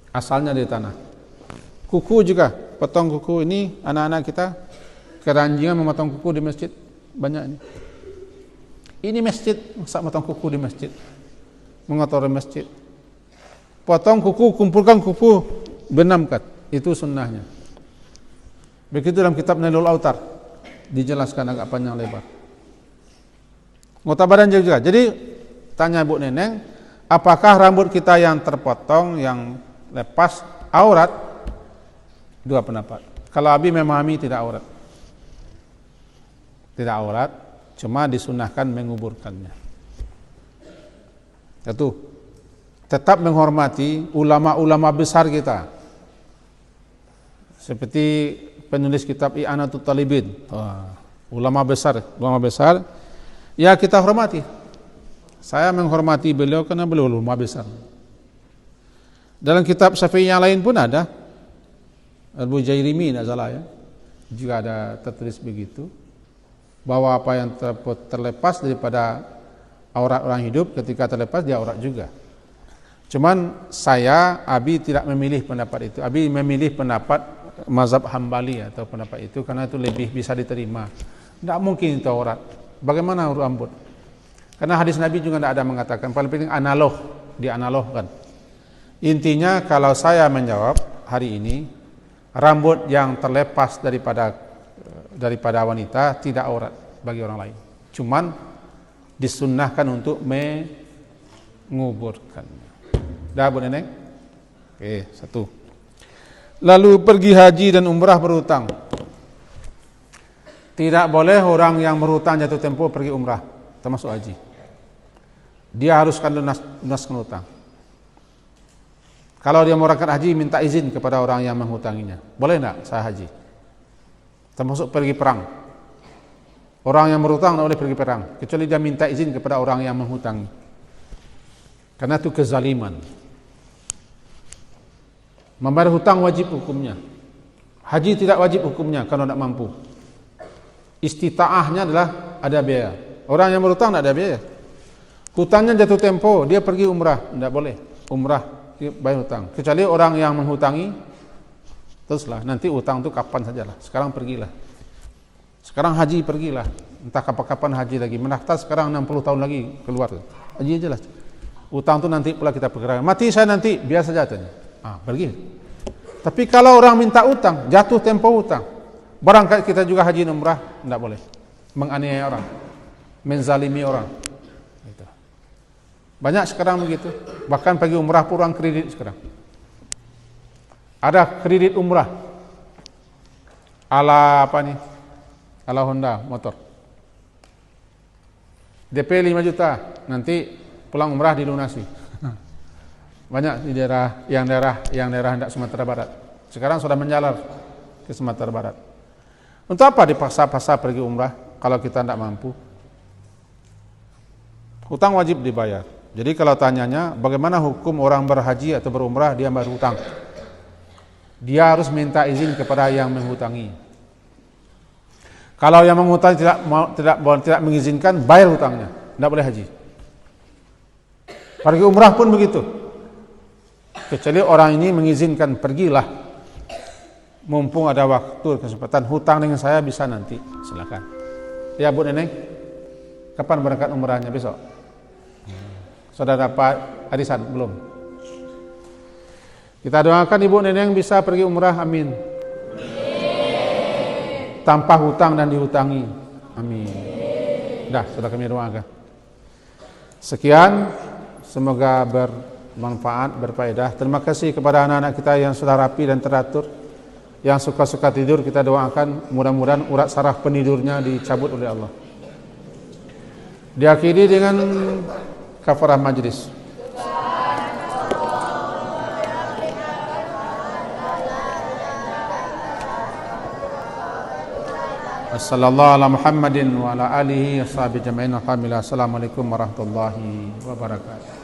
Asalnya di tanah. Kuku juga, potong kuku ini anak-anak kita keranjingan memotong kuku di masjid banyak ini. Ini masjid, masa potong kuku di masjid, mengotori masjid. Potong kuku, kumpulkan kuku, benamkan, itu sunnahnya. Begitu dalam kitab Nailul Autar dijelaskan agak panjang lebar. Mutabaran juga. Jadi tanya Bu Neneng, apakah rambut kita yang terpotong, yang lepas aurat? 2 pendapat. Kalau Abi memahami tidak aurat. Tidak aurat, cuma disunahkan menguburkannya. Itu tetap menghormati ulama-ulama besar kita. Seperti penulis kitab I'anatul Talibin. Ulama besar ya kita hormati. Saya menghormati beliau karena beliau ulama besar. Dalam kitab Syafi'i yang lain pun ada Al-Bujairimi tidak salah ya, juga ada tertulis begitu, bahwa apa yang terlepas daripada aurat orang hidup ketika terlepas dia aurat juga. Cuman saya, Abi tidak memilih pendapat itu. Abi memilih pendapat mazhab Hambali atau pendapat itu karena itu lebih bisa diterima. Tidak mungkin itu aurat. Bagaimana rambut? Karena hadis Nabi juga tidak ada mengatakan. Paling penting analog, dianalogkan. Intinya kalau saya menjawab hari ini, rambut yang terlepas daripada wanita tidak aurat bagi orang lain. Cuman disunnahkan untuk menguburkannya. Dah Bu Neneng? Oke, satu. Lalu pergi haji dan umrah berhutang. Tidak boleh orang yang berhutang jatuh tempo pergi umrah, termasuk haji. Dia haruskan lunaskan hutang. Kalau dia mau berangkat haji, minta izin kepada orang yang menghutanginya. Boleh enggak saya haji? Termasuk pergi perang. Orang yang berhutang tidak boleh pergi perang, kecuali dia minta izin kepada orang yang menghutangi. Karena itu kezaliman. Membayar hutang wajib hukumnya. Haji tidak wajib hukumnya kalau tidak mampu. Istita'ahnya adalah ada biaya. Orang yang berhutang tidak ada biaya. Hutangnya jatuh tempo, dia pergi umrah, tidak boleh. Umrah, dia bayar hutang. Kecuali orang yang menghutangi, teruslah. Nanti hutang itu kapan sajalah. Sekarang pergilah. Sekarang haji pergilah. Entah kapan haji lagi. Mendaftar sekarang 60 tahun lagi keluar. Haji aja lah. Utang itu nanti pula kita perkirakan. Mati saya nanti, biar saja tanya. Pergi. Tapi kalau orang minta utang, jatuh tempo utang, barangkali kita juga haji dan umrah, tidak boleh. Menganiaya orang, menzalimi orang. Gitu. Banyak sekarang begitu. Bahkan pergi umrah pun orang kredit sekarang. Ada kredit umrah. Ala apa nih? Ala Honda motor. DP 5 juta, nanti pulang umrah dilunasi. Banyak di daerah hendak Sumatera Barat. Sekarang sudah menjalar ke Sumatera Barat. Untuk apa dipaksa-paksa pergi umrah kalau kita tidak mampu? Hutang wajib dibayar. Jadi kalau tanyanya bagaimana hukum orang berhaji atau berumrah dia bayar hutang? Dia harus minta izin kepada yang menghutangi. Kalau yang menghutangi tidak mengizinkan, bayar hutangnya, tidak boleh haji. Pergi umrah pun begitu. Kecuali orang ini mengizinkan, pergilah. Mumpung ada waktu, kesempatan, hutang dengan saya bisa nanti, silakan. Ya Bu Neneng, kapan berangkat umrahnya besok? Sudah dapat arisan belum? Kita doakan Ibu Neneng bisa pergi umrah, amin. Tanpa hutang dan dihutangi, amin. Dah, sudah kami doakan. Sekian, semoga bermanfaat, berfaedah. Terima kasih kepada anak-anak kita yang sudah rapi dan teratur. Yang suka-suka tidur kita doakan mudah-mudahan urat saraf penidurnya dicabut oleh Allah. Diakhiri dengan kafarah majlis. Wassallallahu ala Muhammadin wa ala alihi washabihi jami'in. Assalamualaikum warahmatullahi wabarakatuh.